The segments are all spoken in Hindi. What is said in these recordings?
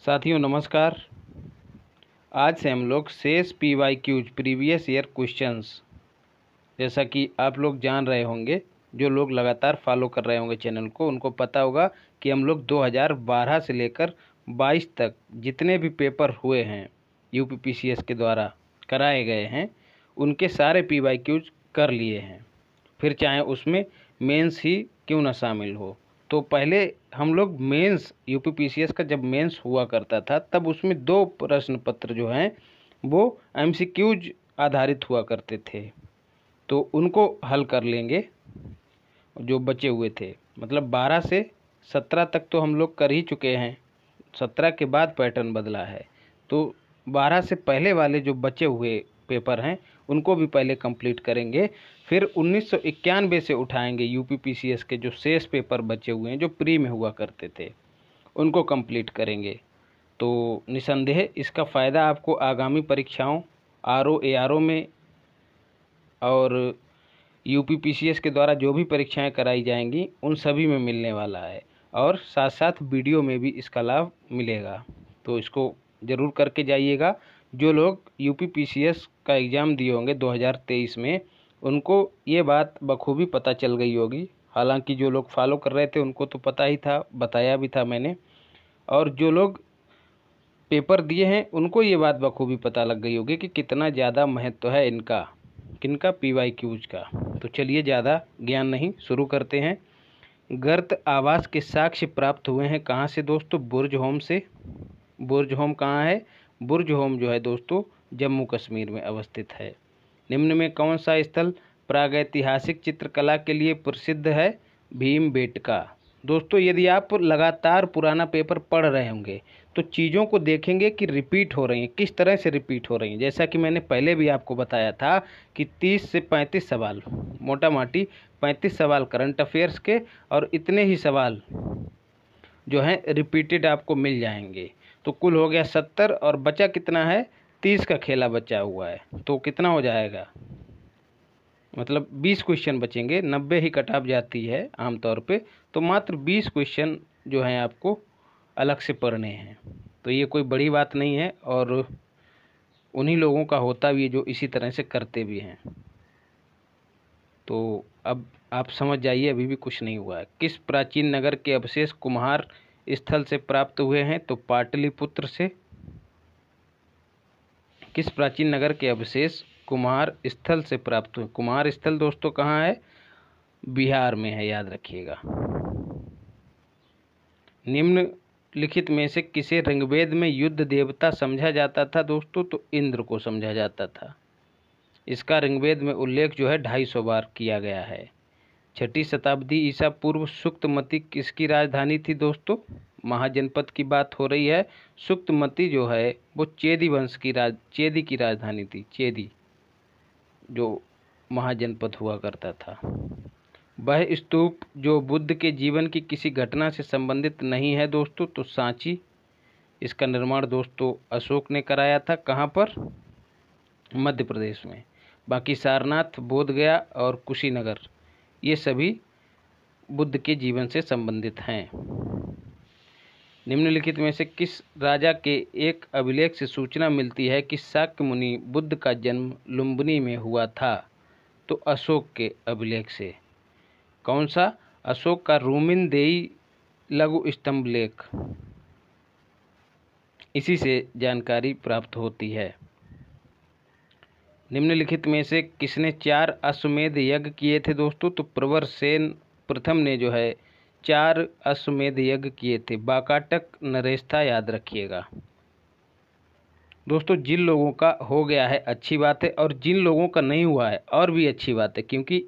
साथियों नमस्कार। आज से हम लोग शेष PYQs प्रीवियस ईयर क्वेश्चंस, जैसा कि आप लोग जान रहे होंगे, जो लोग लगातार फॉलो कर रहे होंगे चैनल को, उनको पता होगा कि हम लोग 2012 से लेकर 22 तक जितने भी पेपर हुए हैं UPPCS के द्वारा कराए गए हैं, उनके सारे PYQs कर लिए हैं, फिर चाहे उसमें मेंस ही क्यों ना शामिल हो। तो पहले हम लोग मेंस UPPCS का जब मेंस हुआ करता था तब उसमें 2 प्रश्न पत्र जो हैं वो MCQs आधारित हुआ करते थे, तो उनको हल कर लेंगे जो बचे हुए थे। मतलब 12 से 17 तक तो हम लोग कर ही चुके हैं, 17 के बाद पैटर्न बदला है, तो 12 से पहले वाले जो बचे हुए पेपर हैं उनको भी पहले कंप्लीट करेंगे। फिर 1991 से उठाएंगे UPPCS के जो शेष पेपर बचे हुए हैं जो प्री में हुआ करते थे, उनको कंप्लीट करेंगे। तो निसंदेह इसका फ़ायदा आपको आगामी परीक्षाओं RO ARO में और UPPCS के द्वारा जो भी परीक्षाएं कराई जाएंगी उन सभी में मिलने वाला है, और साथ साथ वीडियो में भी इसका लाभ मिलेगा। तो इसको ज़रूर करके जाइएगा। जो लोग UPPCS का एग्ज़ाम दिए होंगे 2023 में, उनको ये बात बखूबी पता चल गई होगी। हालांकि जो लोग फॉलो कर रहे थे उनको तो पता ही था, बताया भी था मैंने, और जो लोग पेपर दिए हैं उनको ये बात बखूबी पता लग गई होगी कि कितना ज़्यादा महत्व है इनका, किनका, PYQs का। तो चलिए ज़्यादा ज्ञान नहीं, शुरू करते हैं। गर्त आवास के साक्ष्य प्राप्त हुए हैं कहाँ से दोस्तों? बुर्ज होम से। बुर्ज होम कहाँ है? बुर्ज होम जो है दोस्तों जम्मू कश्मीर में अवस्थित है। निम्न में कौन सा स्थल प्रागैतिहासिक चित्रकला के लिए प्रसिद्ध है? भीमबेटका। दोस्तों यदि आप लगातार पुराना पेपर पढ़ रहे होंगे तो चीज़ों को देखेंगे कि रिपीट हो रही हैं, किस तरह से रिपीट हो रही हैं। जैसा कि मैंने पहले भी आपको बताया था कि 30 से 35 सवाल, मोटा माटी 35 सवाल करंट अफेयर्स के, और इतने ही सवाल जो हैं रिपीटेड आपको मिल जाएंगे। तो कुल हो गया 70, और बचा कितना है? 30 का खेला बचा हुआ है, तो कितना हो जाएगा? मतलब 20 क्वेश्चन बचेंगे। 90 ही कट ऑफ जाती है आमतौर पे, तो मात्र 20 क्वेश्चन जो हैं आपको अलग से पढ़ने हैं। तो ये कोई बड़ी बात नहीं है, और उन्हीं लोगों का होता भी है जो इसी तरह से करते भी हैं। तो अब आप समझ जाइए, अभी भी कुछ नहीं हुआ है। किस प्राचीन नगर के अवशेष कुम्हार स्थल से प्राप्त हुए हैं? तो पाटलिपुत्र से। किस प्राचीन नगर के अवशेष कुम्हार स्थल से प्राप्त हुए? कुम्हार स्थल दोस्तों कहाँ है? बिहार में है, याद रखिएगा। निम्नलिखित में से किसे ऋग्वेद में युद्ध देवता समझा जाता था दोस्तों? तो इंद्र को समझा जाता था। इसका ऋग्वेद में उल्लेख जो है 250 बार किया गया है। 6ठी शताब्दी ईसा पूर्व सुक्तमती किसकी राजधानी थी दोस्तों? महाजनपद की बात हो रही है। सुक्तमती जो है वो चेदी वंश की चेदी की राजधानी थी। चेदी जो महाजनपद हुआ करता था। वह स्तूप जो बुद्ध के जीवन की किसी घटना से संबंधित नहीं है दोस्तों? तो सांची। इसका निर्माण दोस्तों अशोक ने कराया था। कहाँ पर? मध्य प्रदेश में। बाकी सारनाथ, बोधगया और कुशीनगर, ये सभी बुद्ध के जीवन से संबंधित हैं। निम्नलिखित में से किस राजा के एक अभिलेख से सूचना मिलती है कि शाक्य मुनि बुद्ध का जन्म लुम्बिनी में हुआ था? तो अशोक के अभिलेख से। कौन सा? अशोक का रूमिनदेई लघु स्तंभ लेख, इसी से जानकारी प्राप्त होती है। निम्नलिखित में से किसने 4 अश्वमेध यज्ञ किए थे दोस्तों? तो प्रवर सेन प्रथम ने जो है 4 अश्वमेध यज्ञ किए थे। बाकाटक, नरेश था, याद रखिएगा दोस्तों। जिन लोगों का हो गया है अच्छी बात है, और जिन लोगों का नहीं हुआ है और भी अच्छी बात है, क्योंकि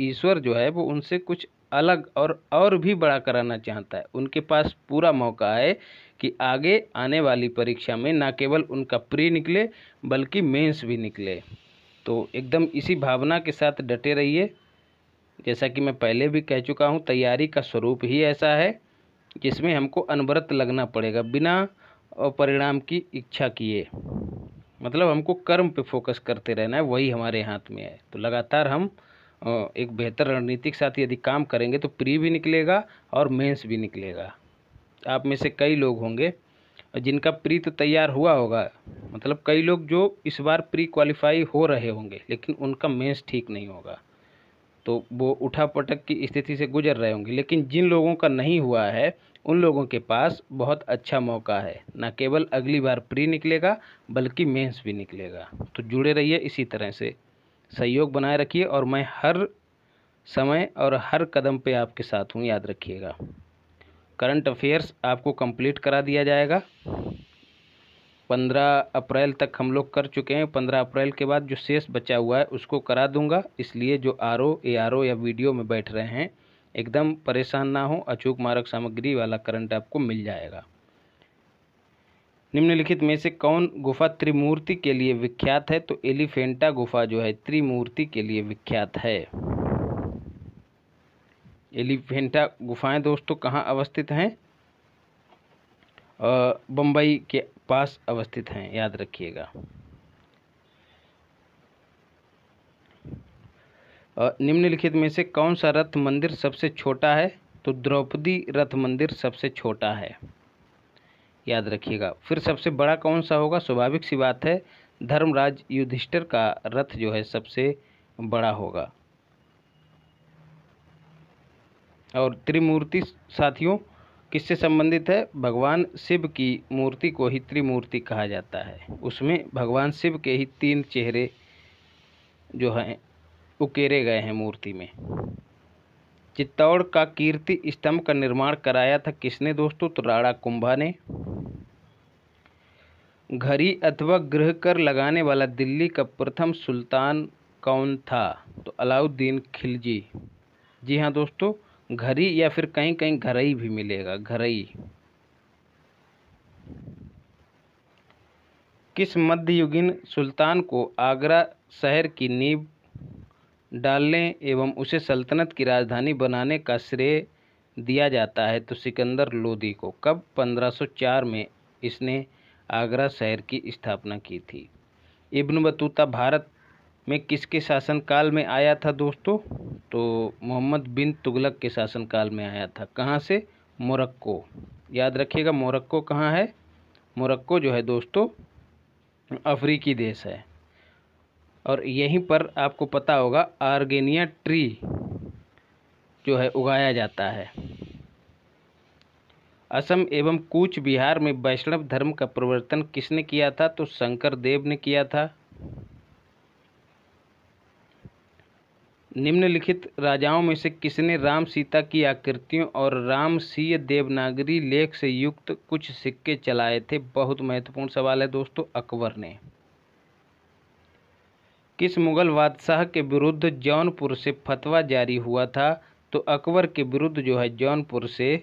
ईश्वर जो है वो उनसे कुछ अलग और भी बड़ा कराना चाहता है। उनके पास पूरा मौका है कि आगे आने वाली परीक्षा में ना केवल उनका प्री निकले बल्कि मेंस भी निकले। तो एकदम इसी भावना के साथ डटे रहिए। जैसा कि मैं पहले भी कह चुका हूँ, तैयारी का स्वरूप ही ऐसा है जिसमें हमको अनवरत लगना पड़ेगा बिना परिणाम की इच्छा किए। मतलब हमको कर्म पे फोकस करते रहना है, वही हमारे हाथ में है। तो लगातार हम एक बेहतर रणनीति के साथ यदि काम करेंगे तो प्री भी निकलेगा और मेंस भी निकलेगा। आप में से कई लोग होंगे और जिनका प्री तो तैयार हुआ होगा, मतलब कई लोग जो इस बार प्री क्वालिफाई हो रहे होंगे लेकिन उनका मेंस ठीक नहीं होगा, तो वो उठा पटक की स्थिति से गुजर रहे होंगे। लेकिन जिन लोगों का नहीं हुआ है उन लोगों के पास बहुत अच्छा मौका है, न केवल अगली बार प्री निकलेगा बल्कि मेंस भी निकलेगा। तो जुड़े रहिए, इसी तरह से सहयोग बनाए रखिए और मैं हर समय और हर कदम पे आपके साथ हूँ, याद रखिएगा। करंट अफेयर्स आपको कंप्लीट करा दिया जाएगा। 15 अप्रैल तक हम लोग कर चुके हैं। 15 अप्रैल के बाद जो शेष बचा हुआ है उसको करा दूंगा, इसलिए जो आरओ एआरओ या वीडियो में बैठ रहे हैं एकदम परेशान ना हो, अचूक मारक सामग्री वाला करंट आपको मिल जाएगा। निम्नलिखित में से कौन गुफा त्रिमूर्ति के लिए विख्यात है? तो एलिफेंटा गुफा जो है त्रिमूर्ति के लिए विख्यात है। एलिफेंटा गुफाएं दोस्तों कहाँ अवस्थित हैं? बम्बई के पास अवस्थित हैं, याद रखिएगा। निम्नलिखित में से कौन सा रथ मंदिर सबसे छोटा है? तो द्रौपदी रथ मंदिर सबसे छोटा है, याद रखिएगा। फिर सबसे बड़ा कौन सा होगा? स्वाभाविक सी बात है, धर्मराज युधिष्ठिर का रथ जो है सबसे बड़ा होगा। और त्रिमूर्ति साथियों किससे संबंधित है? भगवान शिव की मूर्ति को ही त्रिमूर्ति कहा जाता है। उसमें भगवान शिव के ही 3 चेहरे जो हैं उकेरे गए हैं मूर्ति में। चित्तौड़ का कीर्ति स्तंभ का निर्माण कराया था किसने दोस्तों? तो राणा कुंभा ने। घड़ी अथवा गृह कर लगाने वाला दिल्ली का प्रथम सुल्तान कौन था? तो अलाउद्दीन खिलजी। जी हाँ दोस्तों, घड़ी या फिर कहीं कहीं घरई भी मिलेगा, घरई। किस मध्ययुगीन सुल्तान को आगरा शहर की नींव डालने एवं उसे सल्तनत की राजधानी बनाने का श्रेय दिया जाता है? तो सिकंदर लोदी को। कब? 1504 में इसने आगरा शहर की स्थापना की थी। इब्न बतूता भारत में किसके शासनकाल में आया था दोस्तों? तो मोहम्मद बिन तुगलक के शासनकाल में आया था। कहाँ से? मोरक्को। याद रखिएगा, मोरक्को कहाँ है? मोरक्को जो है दोस्तों अफ्रीकी देश है। और यहीं पर आपको पता होगा आर्गेनिया ट्री जो है उगाया जाता है। असम एवं कूच बिहार में वैष्णव धर्म का प्रवर्तन किसने किया था? तो शंकर देव ने किया था। निम्नलिखित राजाओं में से किसने राम सीता की आकृतियों और रामसीय देवनागरी लेख से युक्त कुछ सिक्के चलाए थे? बहुत महत्वपूर्ण सवाल है दोस्तों, अकबर ने। किस मुगल बादशाह के विरुद्ध जौनपुर से फतवा जारी हुआ था? तो अकबर के विरुद्ध जो है जौनपुर से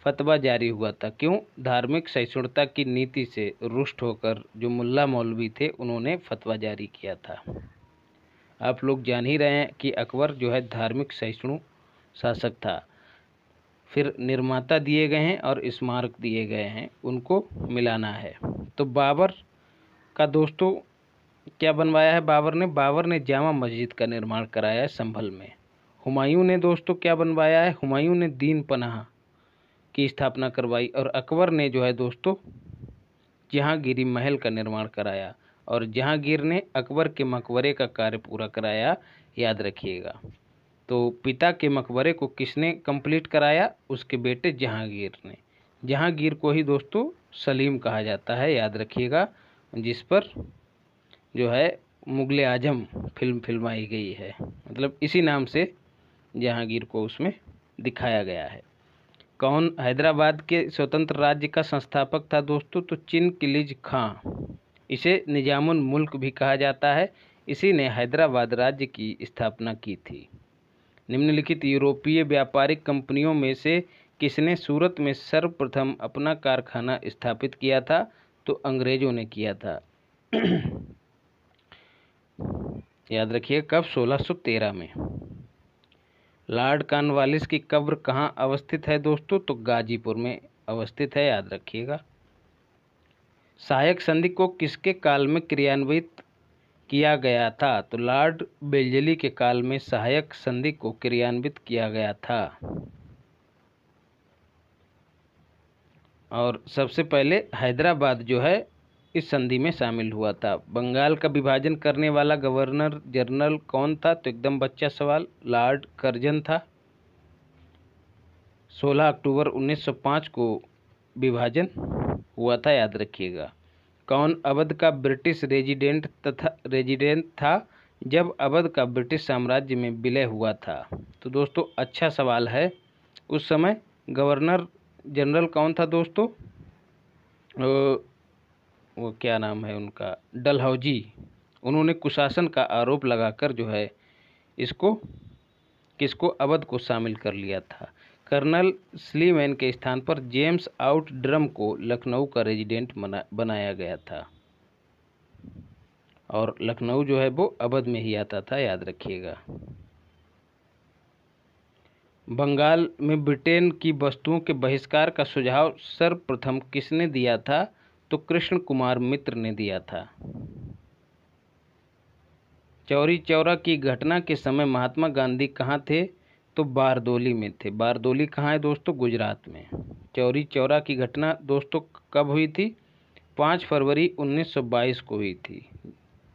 फतवा जारी हुआ था। क्यों? धार्मिक सहिष्णुता की नीति से रुष्ट होकर जो मुल्ला मौलवी थे उन्होंने फतवा जारी किया था। आप लोग जान ही रहे हैं कि अकबर जो है धार्मिक सहिष्णु शासक था। फिर निर्माता दिए गए हैं और स्मारक दिए गए हैं, उनको मिलाना है। तो बाबर का दोस्तों क्या बनवाया है बाबर ने जामा मस्जिद का निर्माण कराया है संभल में। हुमायूं ने दोस्तों क्या बनवाया है? हुमायूं ने दीन पनाह की स्थापना करवाई। और अकबर ने जो है दोस्तों जहांगीरी महल का निर्माण कराया और जहांगीर ने अकबर के मकबरे का कार्य पूरा कराया, याद रखिएगा। तो पिता के मकबरे को किसने कंप्लीट कराया? उसके बेटे जहांगीर ने। जहांगीर को ही दोस्तों सलीम कहा जाता है, याद रखिएगा, जिस पर जो है मुगले आजम फिल्माई गई है, मतलब इसी नाम से जहांगीर को उसमें दिखाया गया है। कौन हैदराबाद के स्वतंत्र राज्य का संस्थापक था दोस्तों? तो चिनकिलिज खां। इसे निजामुल मुल्क भी कहा जाता है। इसी ने हैदराबाद राज्य की स्थापना की थी। निम्नलिखित यूरोपीय व्यापारिक कंपनियों में से किसने सूरत में सर्वप्रथम अपना कारखाना स्थापित किया था? तो अंग्रेजों ने किया था। याद रखिए कब? 1613 में। लॉर्ड कॉर्नवालिस की कब्र कहाँ अवस्थित है दोस्तों? तो गाजीपुर में अवस्थित है, याद रखिएगा। सहायक संधि को किसके काल में क्रियान्वित किया गया था? तो लॉर्ड बेल्जली के काल में सहायक संधि को क्रियान्वित किया गया था। और सबसे पहले हैदराबाद जो है इस संधि में शामिल हुआ था। बंगाल का विभाजन करने वाला गवर्नर जनरल कौन था? तो एकदम बच्चा सवाल, लॉर्ड कर्जन था। 16 अक्टूबर 1905 को विभाजन हुआ था, याद रखिएगा। कौन अवध का ब्रिटिश रेजिडेंट था जब अवध का ब्रिटिश साम्राज्य में विलय हुआ था? तो दोस्तों अच्छा सवाल है। उस समय गवर्नर जनरल कौन था दोस्तों? वो क्या नाम है उनका, डलहौजी। उन्होंने कुशासन का आरोप लगाकर जो है इसको किसको, अवध को शामिल कर लिया था। कर्नल स्लीमैन के स्थान पर जेम्स आउटड्रम को लखनऊ का रेजिडेंट बनाया गया था, और लखनऊ जो है वो अवध में ही आता था, याद रखिएगा। बंगाल में ब्रिटेन की वस्तुओं के बहिष्कार का सुझाव सर्वप्रथम किसने दिया था? तो कृष्ण कुमार मित्र ने दिया था। चौरी चौरा की घटना के समय महात्मा गांधी कहाँ थे? तो बारदोली में थे। बारदोली कहाँ है दोस्तों? गुजरात में। चौरी चौरा की घटना दोस्तों कब हुई थी? 5 फरवरी 1922 को हुई थी।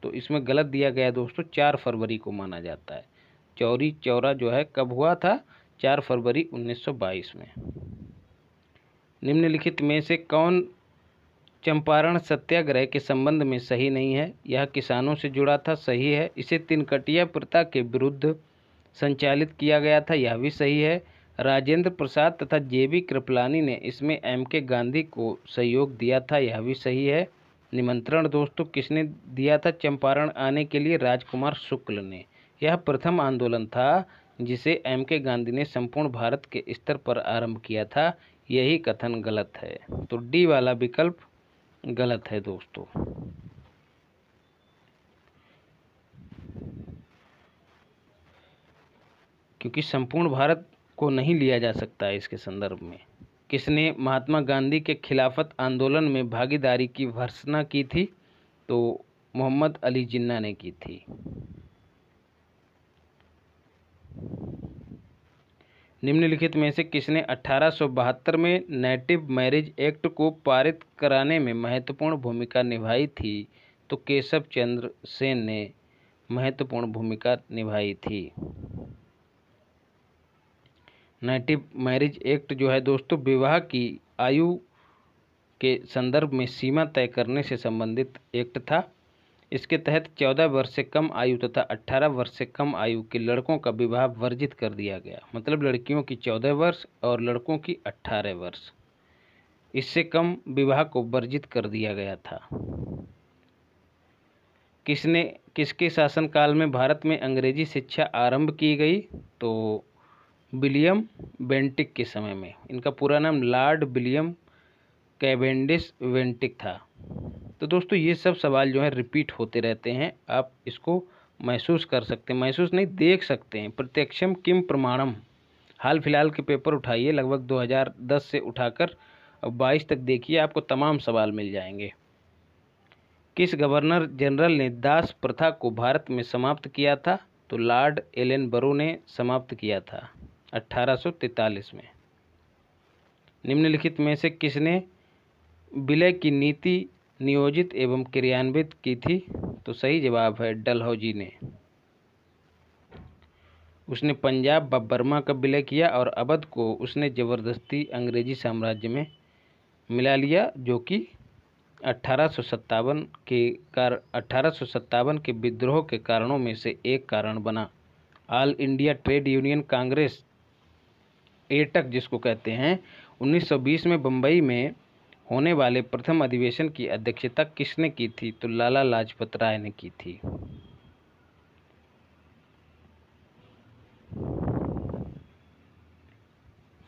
तो इसमें गलत दिया गया दोस्तों, 4 फरवरी को माना जाता है। चौरी चौरा जो है कब हुआ था? 4 फरवरी 1922 में। निम्नलिखित में से कौन चंपारण सत्याग्रह के संबंध में सही नहीं है? यह किसानों से जुड़ा था, सही है। इसे तिनकटिया प्रथा के विरुद्ध संचालित किया गया था, यह भी सही है। राजेंद्र प्रसाद तथा जेबी कृपलानी ने इसमें एमके गांधी को सहयोग दिया था, यह भी सही है। निमंत्रण दोस्तों किसने दिया था चंपारण आने के लिए? राजकुमार शुक्ल ने। यह प्रथम आंदोलन था जिसे एमके गांधी ने संपूर्ण भारत के स्तर पर आरंभ किया था, यही कथन गलत है। तो डी वाला विकल्प गलत है दोस्तों। क्योंकि संपूर्ण भारत को नहीं लिया जा सकता है इसके संदर्भ में। किसने महात्मा गांधी के खिलाफत आंदोलन में भागीदारी की भर्त्सना की थी? तो मोहम्मद अली जिन्ना ने की थी। निम्नलिखित में से किसने 1872 में नेटिव मैरिज एक्ट को पारित कराने में महत्वपूर्ण भूमिका निभाई थी? तो केशव चंद्र सेन ने महत्वपूर्ण भूमिका निभाई थी। नेटिव मैरिज एक्ट जो है दोस्तों विवाह की आयु के संदर्भ में सीमा तय करने से संबंधित एक्ट था। इसके तहत 14 वर्ष से कम आयु तथा 18 वर्ष से कम आयु के लड़कों का विवाह वर्जित कर दिया गया। मतलब लड़कियों की 14 वर्ष और लड़कों की 18 वर्ष, इससे कम विवाह को वर्जित कर दिया गया था। किसके शासनकाल में भारत में अंग्रेजी शिक्षा आरंभ की गई? तो विलियम बेंटिक के समय में। इनका पूरा नाम लॉर्ड विलियम कैवेंडिश बेंटिक था। तो दोस्तों ये सब सवाल जो है रिपीट होते रहते हैं, आप इसको महसूस कर सकते हैं, महसूस नहीं देख सकते हैं। प्रत्यक्षम किम प्रमाणम, हाल फिलहाल के पेपर उठाइए, लगभग 2010 से उठाकर अब 22 तक देखिए, आपको तमाम सवाल मिल जाएंगे। किस गवर्नर जनरल ने दास प्रथा को भारत में समाप्त किया था? तो लॉर्ड एलन बरो ने समाप्त किया था 1843 में। निम्नलिखित में से किसने विलय की नीति नियोजित एवं क्रियान्वित की थी? तो सही जवाब है डलहौजी ने। उसने पंजाब व बर्मा का विलय किया और अवध को उसने जबरदस्ती अंग्रेजी साम्राज्य में मिला लिया, जो कि 1857 के विद्रोह के कारणों में से एक कारण बना। All India trade union Congress, AITUC जिसको कहते हैं, 1920 में बम्बई में होने वाले प्रथम अधिवेशन की अध्यक्षता किसने की थी? तो लाला लाजपत राय ने की थी।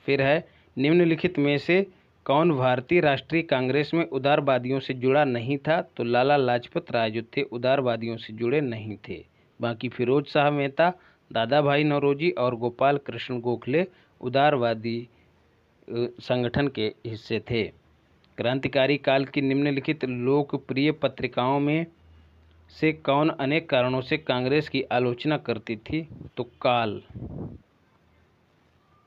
फिर है निम्नलिखित में से कौन भारतीय राष्ट्रीय कांग्रेस में उदारवादियों से जुड़ा नहीं था? तो लाला लाजपत राय जो थे उदारवादियों से जुड़े नहीं थे। बाकी फिरोज शाह मेहता, दादा भाई नौरोजी और गोपाल कृष्ण गोखले उदारवादी संगठन के हिस्से थे। क्रांतिकारी काल की निम्नलिखित लोकप्रिय पत्रिकाओं में से कौन अनेक कारणों से कांग्रेस की आलोचना करती थी? तो काल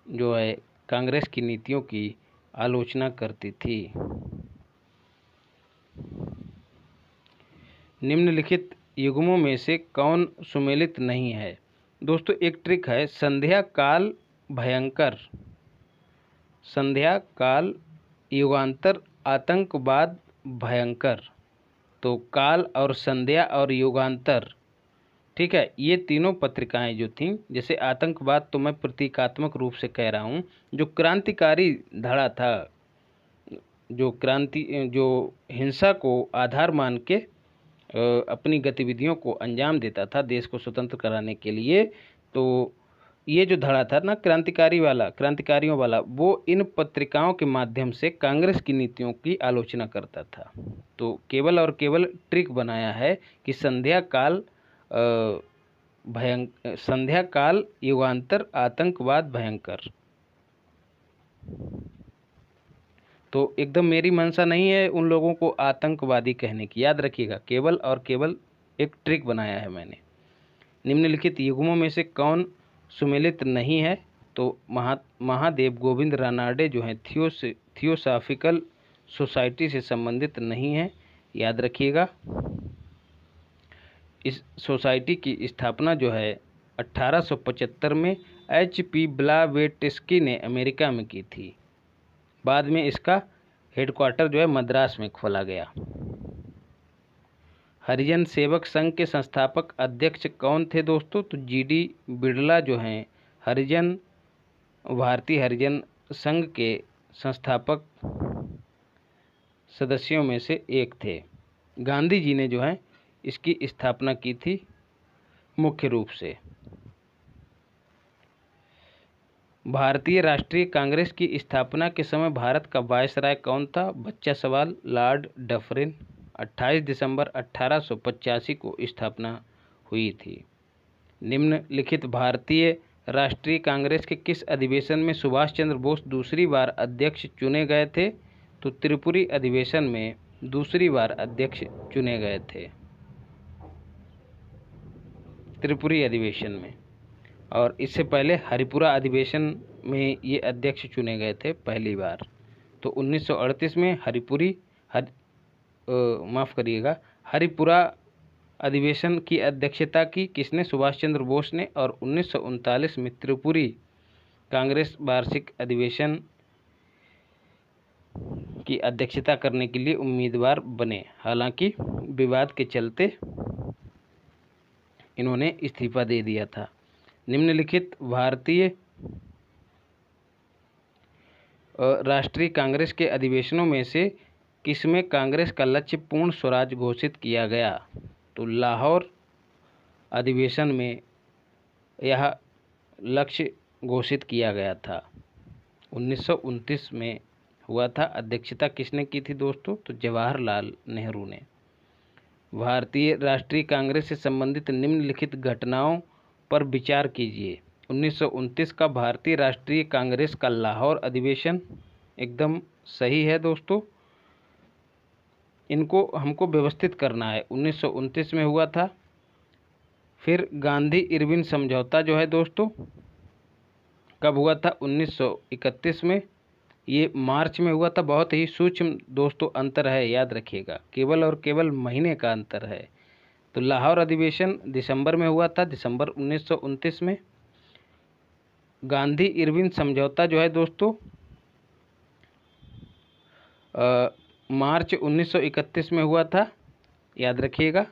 जो है कांग्रेस की नीतियों की आलोचना करती थी। निम्नलिखित युग्मों में से कौन सुमेलित नहीं है? दोस्तों एक ट्रिक है, संध्या काल भयंकर, संध्या काल, युगांतर, आतंकवाद भयंकर। तो काल और संध्या और युगांतर, ठीक है, ये तीनों पत्रिकाएं जो थीं, जैसे आतंकवाद तो मैं प्रतीकात्मक रूप से कह रहा हूँ, जो क्रांतिकारी धड़ा था, जो हिंसा को आधार मान के अपनी गतिविधियों को अंजाम देता था देश को स्वतंत्र कराने के लिए, तो ये जो धड़ा था ना क्रांतिकारियों वाला, वो इन पत्रिकाओं के माध्यम से कांग्रेस की नीतियों की आलोचना करता था। तो केवल और केवल ट्रिक बनाया है कि संध्या काल, युगांतर, आतंकवाद भयंकर। तो एकदम मेरी मंशा नहीं है उन लोगों को आतंकवादी कहने की, याद रखिएगा, केवल और केवल एक ट्रिक बनाया है मैंने। निम्नलिखित युग्मों में से कौन सुमेलित नहीं है? तो महादेव गोविंद रानाडे जो हैं थियोसॉफिकल सोसाइटी से संबंधित नहीं है, याद रखिएगा। इस सोसाइटी की स्थापना जो है 1875 में H.P. ब्लावेट्स्की ने अमेरिका में की थी। बाद में इसका हेडक्वार्टर जो है मद्रास में खोला गया। हरिजन सेवक संघ के संस्थापक अध्यक्ष कौन थे दोस्तों? तो G.D. बिड़ला जो हैं भारतीय हरिजन संघ के संस्थापक सदस्यों में से एक थे। गांधी जी ने जो है इसकी स्थापना की थी मुख्य रूप से। भारतीय राष्ट्रीय कांग्रेस की स्थापना के समय भारत का वायसराय कौन था? बच्चा सवाल, लॉर्ड डफरिन। 28 दिसंबर 1885 को स्थापना हुई थी। निम्नलिखित भारतीय राष्ट्रीय कांग्रेस के किस अधिवेशन में सुभाष चंद्र बोस दूसरी बार अध्यक्ष चुने गए थे? तो त्रिपुरी अधिवेशन में दूसरी बार अध्यक्ष चुने गए थे, त्रिपुरी अधिवेशन में। और इससे पहले हरिपुरा अधिवेशन में ये अध्यक्ष चुने गए थे पहली बार। तो 1938 में हरिपुरा अधिवेशन की अध्यक्षता की किसने? सुभाष चंद्र बोस ने। और 1939 में त्रिपुरी कांग्रेस वार्षिक अधिवेशन की अध्यक्षता करने के लिए उम्मीदवार बने, हालांकि विवाद के चलते इन्होंने इस्तीफा दे दिया था। निम्नलिखित भारतीय राष्ट्रीय कांग्रेस के अधिवेशनों में से किसमें कांग्रेस का लक्ष्य पूर्ण स्वराज घोषित किया गया? तो लाहौर अधिवेशन में यह लक्ष्य घोषित किया गया था। 1929 में हुआ था। अध्यक्षता किसने की थी दोस्तों? तो जवाहरलाल नेहरू ने। भारतीय राष्ट्रीय कांग्रेस से संबंधित निम्नलिखित घटनाओं पर विचार कीजिए। 1929 का भारतीय राष्ट्रीय कांग्रेस का लाहौर अधिवेशन एकदम सही है दोस्तों। इनको हमको व्यवस्थित करना है। 1929 में हुआ था। फिर गांधी इरविन समझौता जो है दोस्तों कब हुआ था? 1931 में। ये मार्च में हुआ था। बहुत ही सूक्ष्म दोस्तों अंतर है, याद रखिएगा, केवल और केवल महीने का अंतर है। तो लाहौर अधिवेशन दिसंबर में हुआ था, दिसंबर 1929 में। गांधी इरविन समझौता जो है दोस्तों मार्च 1931 में हुआ था, याद रखिएगा।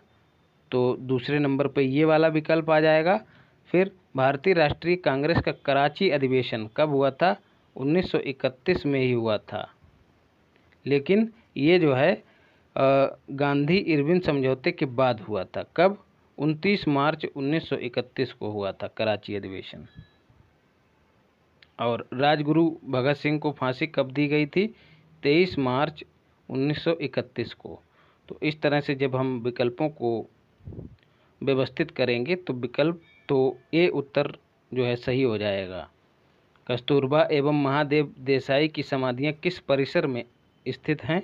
तो दूसरे नंबर पर ये वाला विकल्प आ जाएगा। फिर भारतीय राष्ट्रीय कांग्रेस का कराची अधिवेशन कब हुआ था? 1931 में ही हुआ था, लेकिन ये जो है गांधी इरविन समझौते के बाद हुआ था। कब? 29 मार्च 1931 को हुआ था कराची अधिवेशन। और राजगुरु भगत सिंह को फांसी कब दी गई थी? 23 मार्च 1931 को। तो इस तरह से जब हम विकल्पों को व्यवस्थित करेंगे तो विकल्प तो ए उत्तर जो है सही हो जाएगा। कस्तूरबा एवं महादेव देसाई की समाधियां किस परिसर में स्थित हैं?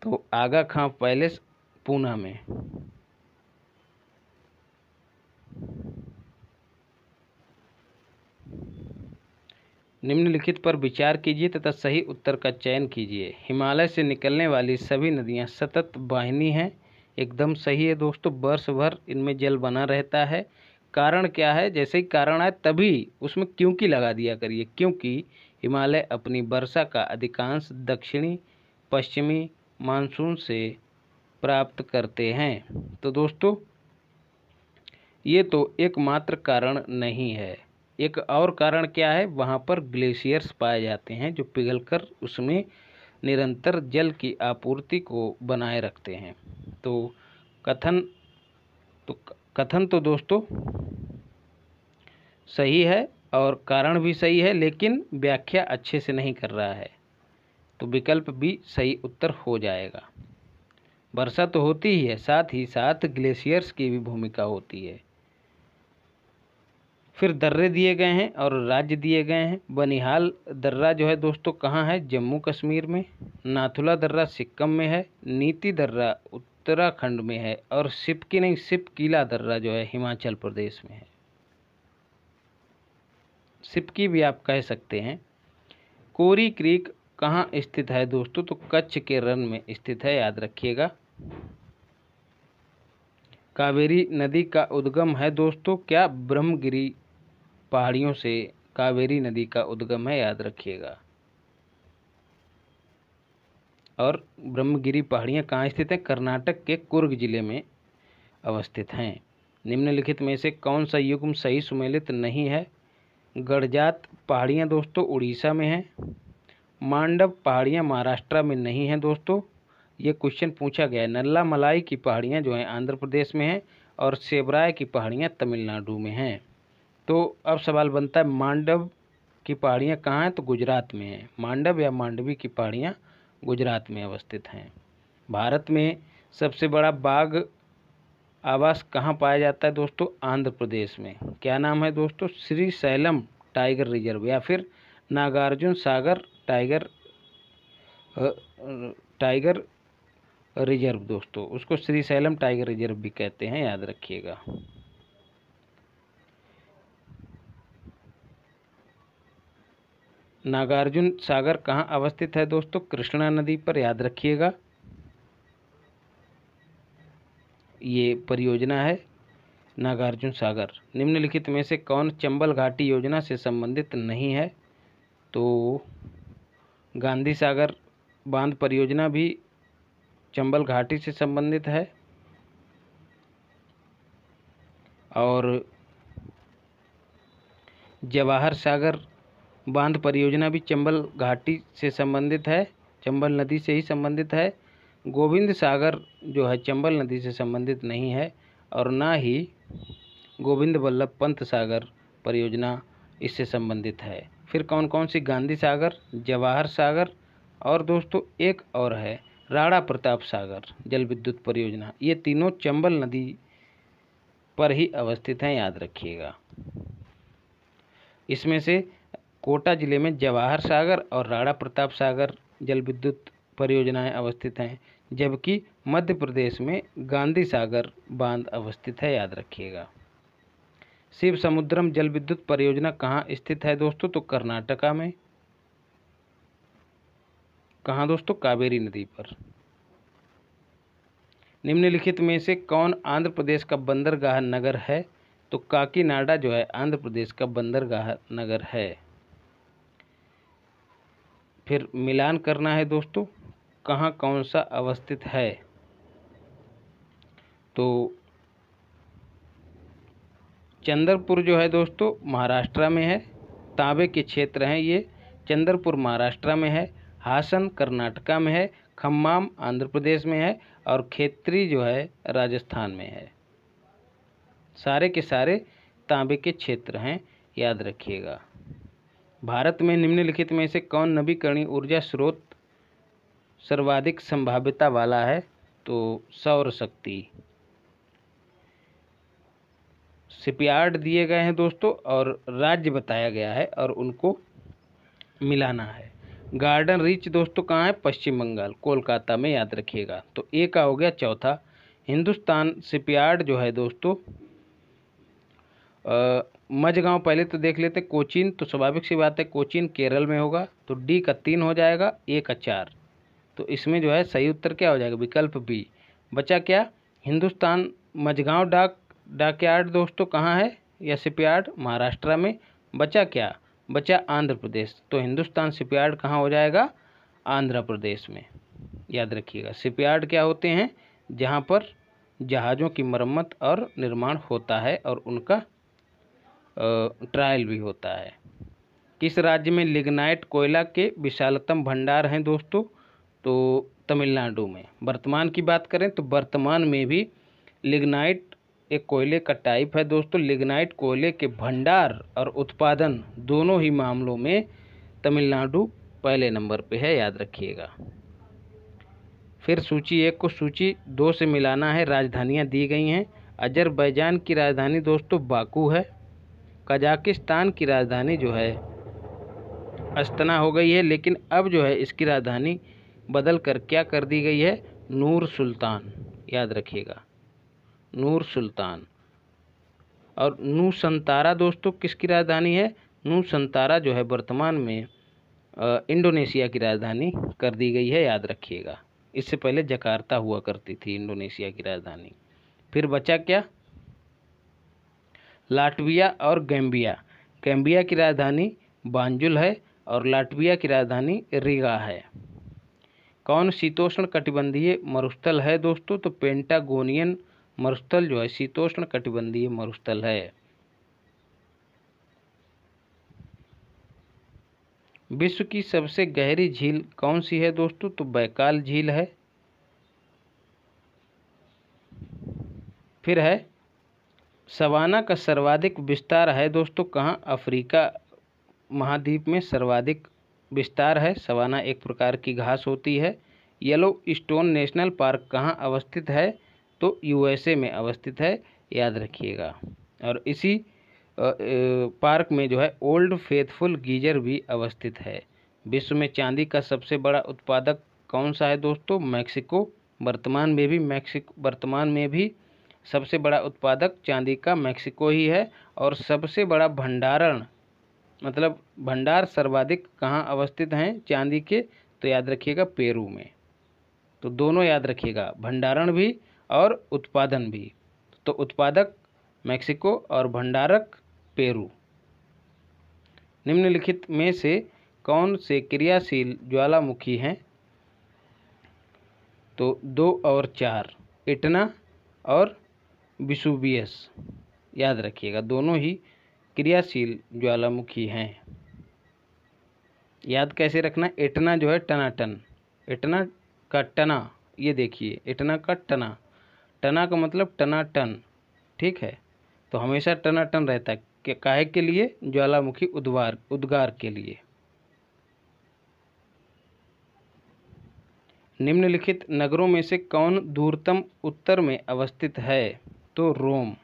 तो आगा खां पैलेस, पूना में। निम्नलिखित पर विचार कीजिए तथा सही उत्तर का चयन कीजिए। हिमालय से निकलने वाली सभी नदियां सतत वाहिनी हैं। एकदम सही है दोस्तों, वर्ष भर इनमें जल बना रहता है। कारण क्या है? जैसे ही कारण आए तभी उसमें क्योंकि लगा दिया करिए, क्योंकि हिमालय अपनी वर्षा का अधिकांश दक्षिणी पश्चिमी मानसून से प्राप्त करते हैं। तो दोस्तों ये तो एकमात्र कारण नहीं है, एक और कारण क्या है? वहाँ पर ग्लेशियर्स पाए जाते हैं जो पिघलकर उसमें निरंतर जल की आपूर्ति को बनाए रखते हैं। तो कथन तो दोस्तों सही है और कारण भी सही है, लेकिन व्याख्या अच्छे से नहीं कर रहा है, तो विकल्प भी सही उत्तर हो जाएगा। वर्षा तो होती ही है, साथ ही साथ ग्लेशियर्स की भी भूमिका होती है। फिर दर्रे दिए गए हैं और राज्य दिए गए हैं। बनिहाल दर्रा जो है दोस्तों कहाँ है? जम्मू कश्मीर में। नाथुला दर्रा सिक्किम में है। नीति दर्रा उत्तराखंड में है। और सिपकीला दर्रा जो है हिमाचल प्रदेश में है। सिपकी भी आप कह सकते हैं। कोरी क्रीक कहाँ स्थित है दोस्तों? तो कच्छ के रण में स्थित है, याद रखिएगा। कावेरी नदी का उद्गम है दोस्तों क्या? ब्रह्मगिरी पहाड़ियों से कावेरी नदी का उद्गम है, याद रखिएगा। और ब्रह्मगिरी पहाड़ियाँ कहाँ स्थित हैं? कर्नाटक के कुर्ग जिले में अवस्थित हैं। निम्नलिखित में से कौन सा युग्म सही सुमेलित नहीं है? गड़जात पहाड़ियाँ दोस्तों उड़ीसा में हैं। मांडव पहाड़ियाँ महाराष्ट्र में नहीं हैं दोस्तों, ये क्वेश्चन पूछा गया है। नल्ला मलाई की पहाड़ियाँ जो हैं आंध्र प्रदेश में हैं। और सेबराय की पहाड़ियाँ तमिलनाडु में हैं। तो अब सवाल बनता है मांडव की पहाड़ियाँ कहाँ हैं? तो गुजरात में हैं। मांडव या मांडवी की पहाड़ियाँ गुजरात में अवस्थित हैं। भारत में सबसे बड़ा बाघ आवास कहाँ पाया जाता है दोस्तों? आंध्र प्रदेश में। क्या नाम है दोस्तों? श्री सैलम टाइगर रिजर्व या फिर नागार्जुन सागर टाइगर रिजर्व दोस्तों, उसको श्री सैलम टाइगर रिजर्व भी कहते हैं, याद रखिएगा। नागार्जुन सागर कहाँ अवस्थित है दोस्तों? कृष्णा नदी पर, याद रखिएगा। ये परियोजना है नागार्जुन सागर। निम्नलिखित में से कौन चंबल घाटी योजना से संबंधित नहीं है? तो गांधी सागर बांध परियोजना भी चंबल घाटी से संबंधित है। और जवाहर सागर बांध परियोजना भी चंबल घाटी से संबंधित है, चंबल नदी से ही संबंधित है। गोविंद सागर जो है चंबल नदी से संबंधित नहीं है। और ना ही गोविंद वल्लभ पंत सागर परियोजना इससे संबंधित है। फिर कौन कौन सी? गांधी सागर, जवाहर सागर और दोस्तों एक और है राणा प्रताप सागर जल विद्युत परियोजना। ये तीनों चंबल नदी पर ही अवस्थित हैं, याद रखिएगा। इसमें से कोटा जिले में जवाहर सागर और राणा प्रताप सागर जल विद्युत परियोजनाएं अवस्थित हैं, जबकि मध्य प्रदेश में गांधी सागर बांध अवस्थित है, याद रखिएगा। शिव समुद्रम जल विद्युत परियोजना कहाँ स्थित है दोस्तों? तो कर्नाटका में। कहाँ दोस्तों? कावेरी नदी पर। निम्नलिखित में से कौन आंध्र प्रदेश का बंदरगाह नगर है? तो काकीनाडा जो है आंध्र प्रदेश का बंदरगाह नगर है। फिर मिलान करना है दोस्तों, कहाँ कौन सा अवस्थित है? तो चंद्रपुर जो है दोस्तों महाराष्ट्र में है। तांबे के क्षेत्र हैं ये। चंद्रपुर महाराष्ट्र में है। हासन कर्नाटका में है। खम्माम आंध्र प्रदेश में है। और खेत्री जो है राजस्थान में है। सारे के सारे तांबे के क्षेत्र हैं, याद रखिएगा। भारत में निम्नलिखित में से कौन नवीकरणीय ऊर्जा स्रोत सर्वाधिक संभाव्यता वाला है? तो सौर शक्ति। शिपयार्ड दिए गए हैं दोस्तों और राज्य बताया गया है और उनको मिलाना है। गार्डन रीच दोस्तों कहाँ है? पश्चिम बंगाल, कोलकाता में, याद रखिएगा। तो ए का हो गया चौथा। हिंदुस्तान शिपयार्ड जो है दोस्तों मझगांव पहले तो देख लेते हैं। कोचीन, तो स्वाभाविक सी बात है कोचीन केरल में होगा, तो डी का 3 हो जाएगा, ए का 4। तो इसमें जो है सही उत्तर क्या हो जाएगा, विकल्प बी। बचा क्या, हिंदुस्तान मझगांव डॉकयार्ड दोस्तों कहाँ है, या शिपयार्ड, महाराष्ट्र में। बचा क्या, बचा आंध्र प्रदेश। तो हिंदुस्तान शिपयार्ड कहाँ हो जाएगा, आंध्र प्रदेश में। याद रखिएगा, शिपयार्ड क्या होते हैं, जहाँ पर जहाज़ों की मरम्मत और निर्माण होता है और उनका ट्रायल भी होता है। किस राज्य में लिग्नाइट कोयला के विशालतम भंडार हैं दोस्तों, तो तमिलनाडु में। वर्तमान की बात करें तो वर्तमान में भी लिग्नाइट एक कोयले का टाइप है दोस्तों। लिग्नाइट कोयले के भंडार और उत्पादन दोनों ही मामलों में तमिलनाडु पहले नंबर पे है, याद रखिएगा। फिर सूची 1 को सूची 2 से मिलाना है। राजधानियां दी गई हैं। अजरबैजान की राजधानी दोस्तों बाकू है। कजाकिस्तान की राजधानी जो है अस्ताना हो गई है, लेकिन अब जो है इसकी राजधानी बदल कर क्या कर दी गई है, नूर सुल्तान। याद रखिएगा, नूर सुल्तान। और नूसंतारा दोस्तों किसकी राजधानी है, नूसंतारा जो है वर्तमान में इंडोनेशिया की राजधानी कर दी गई है, याद रखिएगा। इससे पहले जकार्ता हुआ करती थी इंडोनेशिया की राजधानी। फिर बचा क्या, लाटविया और गैम्बिया। गैम्बिया की राजधानी बांजुल है और लाटविया की राजधानी रिगा है। कौन शीतोष्ण कटिबंधीय मरुस्थल है दोस्तों, तो पेंटागोनियन मरुस्थल जो है शीतोष्ण कटिबंधीय मरुस्थल है। विश्व की सबसे गहरी झील कौन सी है दोस्तों, तो बैकाल झील है। फिर है सवाना का सर्वाधिक विस्तार है दोस्तों कहाँ, अफ्रीका महाद्वीप में सर्वाधिक विस्तार है। सवाना एक प्रकार की घास होती है। येलो स्टोन नेशनल पार्क कहाँ अवस्थित है, तो यूएसए में अवस्थित है, याद रखिएगा। और इसी पार्क में जो है ओल्ड फेथफुल गीजर भी अवस्थित है। विश्व में चांदी का सबसे बड़ा उत्पादक कौन सा है दोस्तों, मैक्सिको। वर्तमान में भी सबसे बड़ा उत्पादक चांदी का मैक्सिको ही है। और सबसे बड़ा भंडारण मतलब भंडार सर्वाधिक कहाँ अवस्थित हैं चांदी के, तो याद रखिएगा पेरू में। तो दोनों याद रखिएगा, भंडारण भी और उत्पादन भी। तो उत्पादक मैक्सिको और भंडारक पेरू। निम्नलिखित में से कौन से क्रियाशील ज्वालामुखी हैं, तो 2 और 4, इटना और विसुवियस। याद रखिएगा, दोनों ही क्रियाशील ज्वालामुखी हैं। याद कैसे रखना, इटना जो है टनाटन, इटना का टना, ये देखिए इटना का टना, टना का मतलब टनाटन, ठीक है। तो हमेशा टनाटन रहता है कि काहे के लिए, ज्वालामुखी उद्गार के लिए। निम्नलिखित नगरों में से कौन दूरतम उत्तर में अवस्थित है, तो रोम।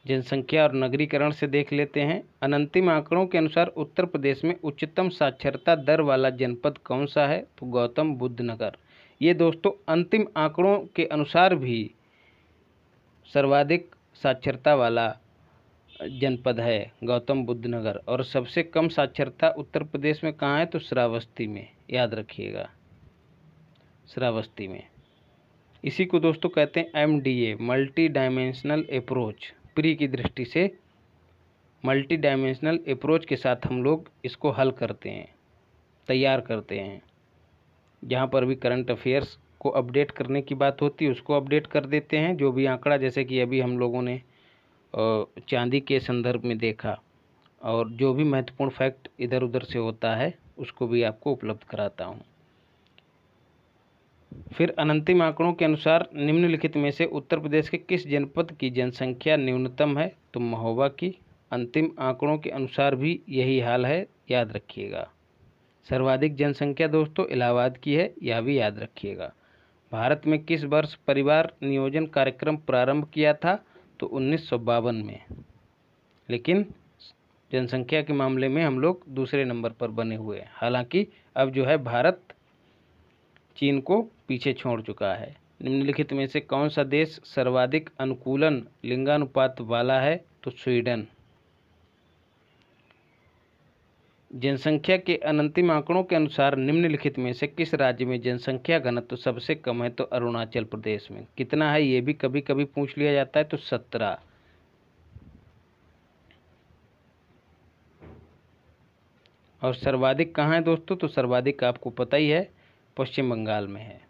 जनसंख्या और नगरीकरण से देख लेते हैं। अनंतिम आंकड़ों के अनुसार उत्तर प्रदेश में उच्चतम साक्षरता दर वाला जनपद कौन सा है, तो गौतम बुद्ध नगर। ये दोस्तों अंतिम आंकड़ों के अनुसार भी सर्वाधिक साक्षरता वाला जनपद है गौतम बुद्ध नगर। और सबसे कम साक्षरता उत्तर प्रदेश में कहाँ है, तो श्रावस्ती में। याद रखिएगा, श्रावस्ती में। इसी को दोस्तों कहते हैं MDA, multi dimensional approach. Pre की दृष्टि से मल्टी डायमेंशनल अप्रोच के साथ हम लोग इसको हल करते हैं, तैयार करते हैं। जहाँ पर भी करंट अफेयर्स को अपडेट करने की बात होती है उसको अपडेट कर देते हैं। जो भी आंकड़ा, जैसे कि अभी हम लोगों ने चांदी के संदर्भ में देखा, और जो भी महत्वपूर्ण फैक्ट इधर उधर से होता है उसको भी आपको उपलब्ध कराता हूँ। फिर अनंतिम आंकड़ों के अनुसार निम्नलिखित में से उत्तर प्रदेश के किस जनपद की जनसंख्या न्यूनतम है, तो महोबा की। अंतिम आंकड़ों के अनुसार भी यही हाल है, याद रखिएगा। सर्वाधिक जनसंख्या दोस्तों इलाहाबाद की है, यह भी याद रखिएगा। भारत में किस वर्ष परिवार नियोजन कार्यक्रम प्रारंभ किया था, तो 1952 में। लेकिन जनसंख्या के मामले में हम लोग दूसरे नंबर पर बने हुए हैं। हालांकि अब जो है भारत चीन को पीछे छोड़ चुका है। निम्नलिखित में से कौन सा देश सर्वाधिक अनुकूलन लिंगानुपात वाला है? तो स्वीडन। जनसंख्या के अंतिम आंकड़ों के अनुसार निम्नलिखित में से किस राज्य में जनसंख्या घनत्व सबसे कम है? तो अरुणाचल प्रदेश में। कितना है ये भी कभी कभी पूछ लिया जाता है, तो 17। और सर्वाधिक कहाँ है दोस्तों? तो सर्वाधिक आपको पता ही है, पश्चिम बंगाल में है।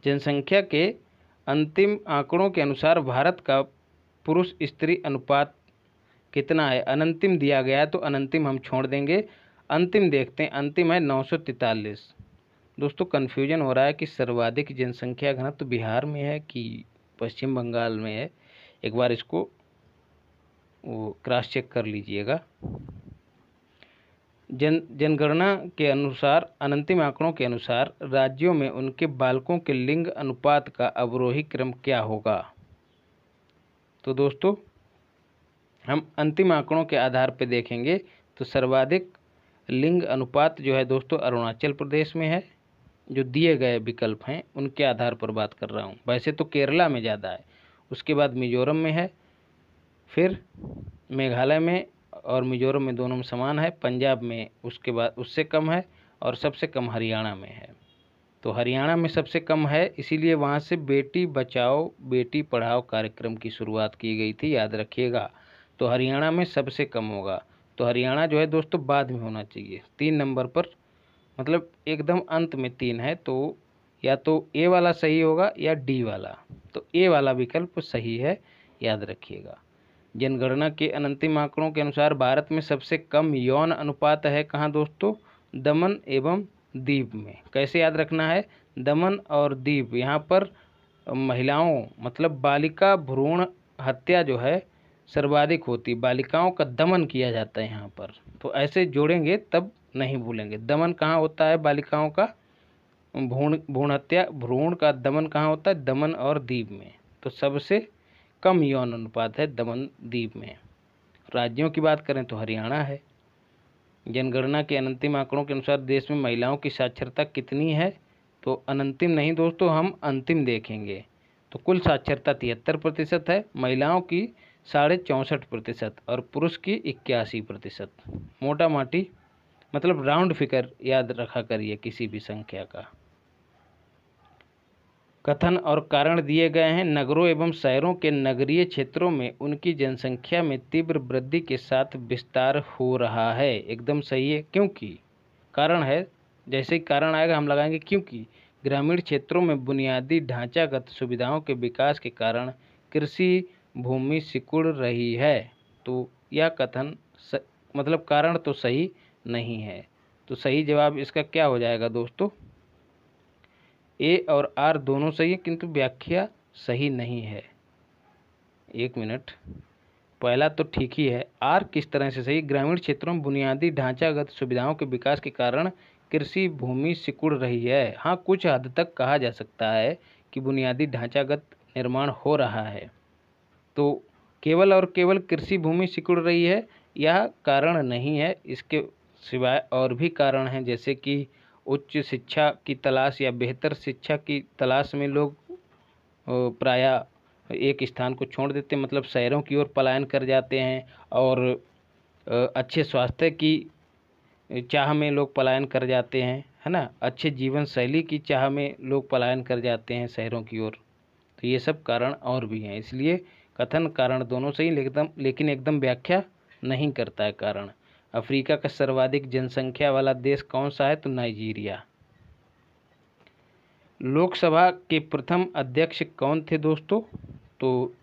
जनसंख्या के अंतिम आंकड़ों के अनुसार भारत का पुरुष स्त्री अनुपात कितना है? अनंतिम दिया गया है तो अनंतिम हम छोड़ देंगे, अंतिम देखते हैं। अंतिम है 943। दोस्तों कन्फ्यूजन हो रहा है कि सर्वाधिक जनसंख्या घनत्व तो बिहार में है कि पश्चिम बंगाल में है, एक बार इसको वो क्रॉस चेक कर लीजिएगा। जनगणना के अनुसार अंतिम आंकड़ों के अनुसार राज्यों में उनके बालकों के लिंग अनुपात का अवरोही क्रम क्या होगा? तो दोस्तों हम अंतिम आंकड़ों के आधार पर देखेंगे तो सर्वाधिक लिंग अनुपात जो है दोस्तों अरुणाचल प्रदेश में है। जो दिए गए विकल्प हैं उनके आधार पर बात कर रहा हूँ। वैसे तो केरला में ज़्यादा है, उसके बाद मिजोरम में है, फिर मेघालय में और मिजोरम में दोनों में समान है, पंजाब में उसके बाद उससे कम है, और सबसे कम हरियाणा में है। तो हरियाणा में सबसे कम है, इसीलिए वहाँ से बेटी बचाओ बेटी पढ़ाओ कार्यक्रम की शुरुआत की गई थी, याद रखिएगा। तो हरियाणा में सबसे कम होगा, तो हरियाणा जो है दोस्तों बाद में होना चाहिए, 3 नंबर पर, मतलब एकदम अंत में 3 है, तो या तो ए वाला सही होगा या डी वाला। तो ए वाला विकल्प सही है, याद रखिएगा। जनगणना के अंतिम आंकड़ों के अनुसार भारत में सबसे कम यौन अनुपात है कहाँ दोस्तों? दमन एवं दीव में। कैसे याद रखना है? दमन और दीव, यहाँ पर महिलाओं मतलब बालिका भ्रूण हत्या जो है सर्वाधिक होती, बालिकाओं का दमन किया जाता है यहाँ पर। तो ऐसे जोड़ेंगे तब नहीं भूलेंगे। दमन कहाँ होता है? बालिकाओं का भ्रूण हत्या, भ्रूण का दमन कहाँ होता है? दमन और दीव में। तो सबसे कम यौन अनुपात है दमन दीव में। राज्यों की बात करें तो हरियाणा है। जनगणना के अंतिम आंकड़ों के अनुसार देश में महिलाओं की साक्षरता कितनी है? तो अनंतिम नहीं दोस्तों, हम अंतिम देखेंगे। तो कुल साक्षरता 73% है, महिलाओं की 64.5% और पुरुष की 81%। मोटा माटी मतलब राउंड फिगर याद रखा करिए किसी भी संख्या का। कथन और कारण दिए गए हैं। नगरों एवं शहरों के नगरीय क्षेत्रों में उनकी जनसंख्या में तीव्र वृद्धि के साथ विस्तार हो रहा है। एकदम सही है, क्योंकि कारण है, जैसे ही कारण आएगा हम लगाएंगे क्योंकि ग्रामीण क्षेत्रों में बुनियादी ढांचागत सुविधाओं के विकास के कारण कृषि भूमि सिकुड़ रही है। तो यह कथन मतलब कारण तो सही नहीं है। तो सही जवाब इसका क्या हो जाएगा दोस्तों? ए और आर दोनों सही है, किंतु व्याख्या सही नहीं है। एक मिनट, पहला तो ठीक ही है, आर किस तरह से सही? ग्रामीण क्षेत्रों में बुनियादी ढांचागत सुविधाओं के विकास के कारण कृषि भूमि सिकुड़ रही है। हाँ, कुछ हद तक कहा जा सकता है कि बुनियादी ढांचागत निर्माण हो रहा है। तो केवल और केवल कृषि भूमि सिकुड़ रही है यह कारण नहीं है, इसके सिवाय और भी कारण हैं, जैसे कि उच्च शिक्षा की तलाश या बेहतर शिक्षा की तलाश में लोग प्रायः एक स्थान को छोड़ देते हैं, मतलब शहरों की ओर पलायन कर जाते हैं, और अच्छे स्वास्थ्य की चाह में लोग पलायन कर जाते हैं, है ना। अच्छे जीवन शैली की चाह में लोग पलायन कर जाते हैं शहरों की ओर। तो ये सब कारण और भी हैं, इसलिए कथन कारण दोनों सही, लेकिन एकदम व्याख्या नहीं करता है कारण। अफ्रीका का सर्वाधिक जनसंख्या वाला देश कौन सा है? तो नाइजीरिया। लोकसभा के प्रथम अध्यक्ष कौन थे दोस्तों? तो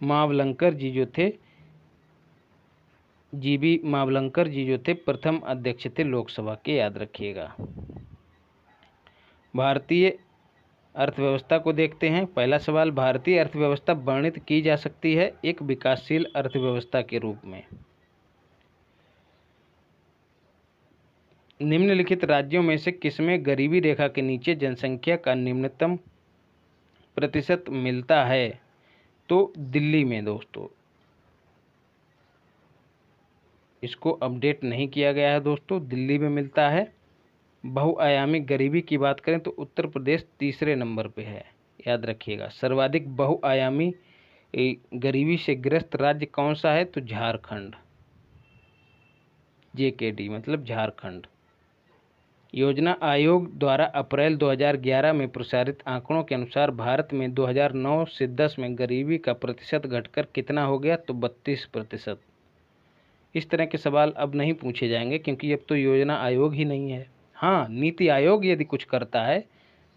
मावलंकर जी जो थे, जीबी मावलंकर जी जो थे प्रथम अध्यक्ष थे लोकसभा के, याद रखिएगा। भारतीय अर्थव्यवस्था को देखते हैं। पहला सवाल, भारतीय अर्थव्यवस्था वर्णित की जा सकती है एक विकासशील अर्थव्यवस्था के रूप में। निम्नलिखित राज्यों में से किसमें गरीबी रेखा के नीचे जनसंख्या का निम्नतम प्रतिशत मिलता है? तो दिल्ली में दोस्तों। इसको अपडेट नहीं किया गया है दोस्तों, दिल्ली में मिलता है। बहुआयामी गरीबी की बात करें तो उत्तर प्रदेश तीसरे नंबर पे है, याद रखिएगा। सर्वाधिक बहुआयामी गरीबी से ग्रस्त राज्य कौन सा है, तो झारखंड, JKD मतलब झारखंड। योजना आयोग द्वारा अप्रैल 2011 में प्रसारित आंकड़ों के अनुसार भारत में 2009 से 10 में गरीबी का प्रतिशत घटकर कितना हो गया, तो 32%। इस तरह के सवाल अब नहीं पूछे जाएंगे क्योंकि अब तो योजना आयोग ही नहीं है। हाँ, नीति आयोग यदि कुछ करता है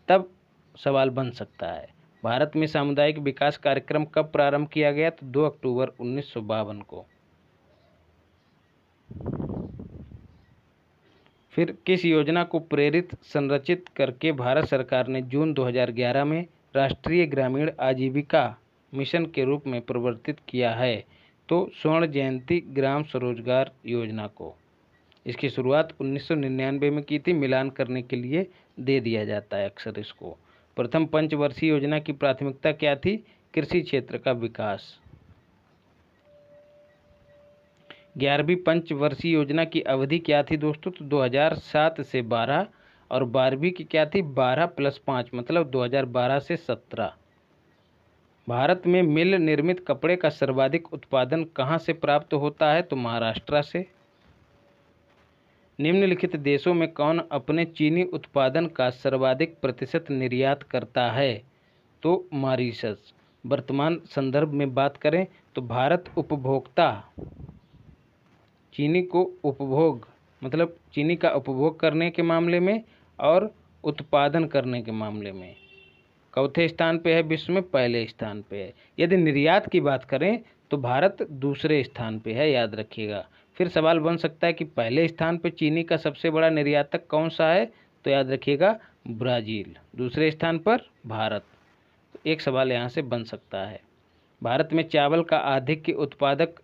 तब सवाल बन सकता है। भारत में सामुदायिक विकास कार्यक्रम कब प्रारंभ किया गया, तो 2 अक्टूबर 1952 को। फिर किस योजना को प्रेरित संरचित करके भारत सरकार ने जून 2011 में राष्ट्रीय ग्रामीण आजीविका मिशन के रूप में प्रवर्तित किया है, तो स्वर्ण जयंती ग्राम स्वरोजगार योजना को। इसकी शुरुआत 1999 में की थी, मिलान करने के लिए दे दिया जाता है अक्सर इसको। प्रथम पंचवर्षीय योजना की प्राथमिकता क्या थी, कृषि क्षेत्र का विकास। 11वीं पंचवर्षीय योजना की अवधि क्या थी दोस्तों, तो 2007 से 12, और 12वीं की क्या थी, 12 + 5 मतलब 2012 से 17। भारत में मिल निर्मित कपड़े का सर्वाधिक उत्पादन कहाँ से प्राप्त होता है, तो महाराष्ट्र से। निम्नलिखित देशों में कौन अपने चीनी उत्पादन का सर्वाधिक प्रतिशत निर्यात करता है, तो मॉरीशस। वर्तमान संदर्भ में बात करें तो भारत उपभोक्ता चीनी को उपभोग मतलब चीनी का उपभोग करने के मामले में और उत्पादन करने के मामले में चौथे स्थान पे है, विश्व में पहले स्थान पे है। यदि निर्यात की बात करें तो भारत दूसरे स्थान पे है, याद रखिएगा। फिर सवाल बन सकता है कि पहले स्थान पे चीनी का सबसे बड़ा निर्यातक कौन सा है, तो याद रखिएगा ब्राज़ील। दूसरे स्थान पर भारत। तो एक सवाल यहाँ से बन सकता है। भारत में चावल का आधिक्य उत्पादक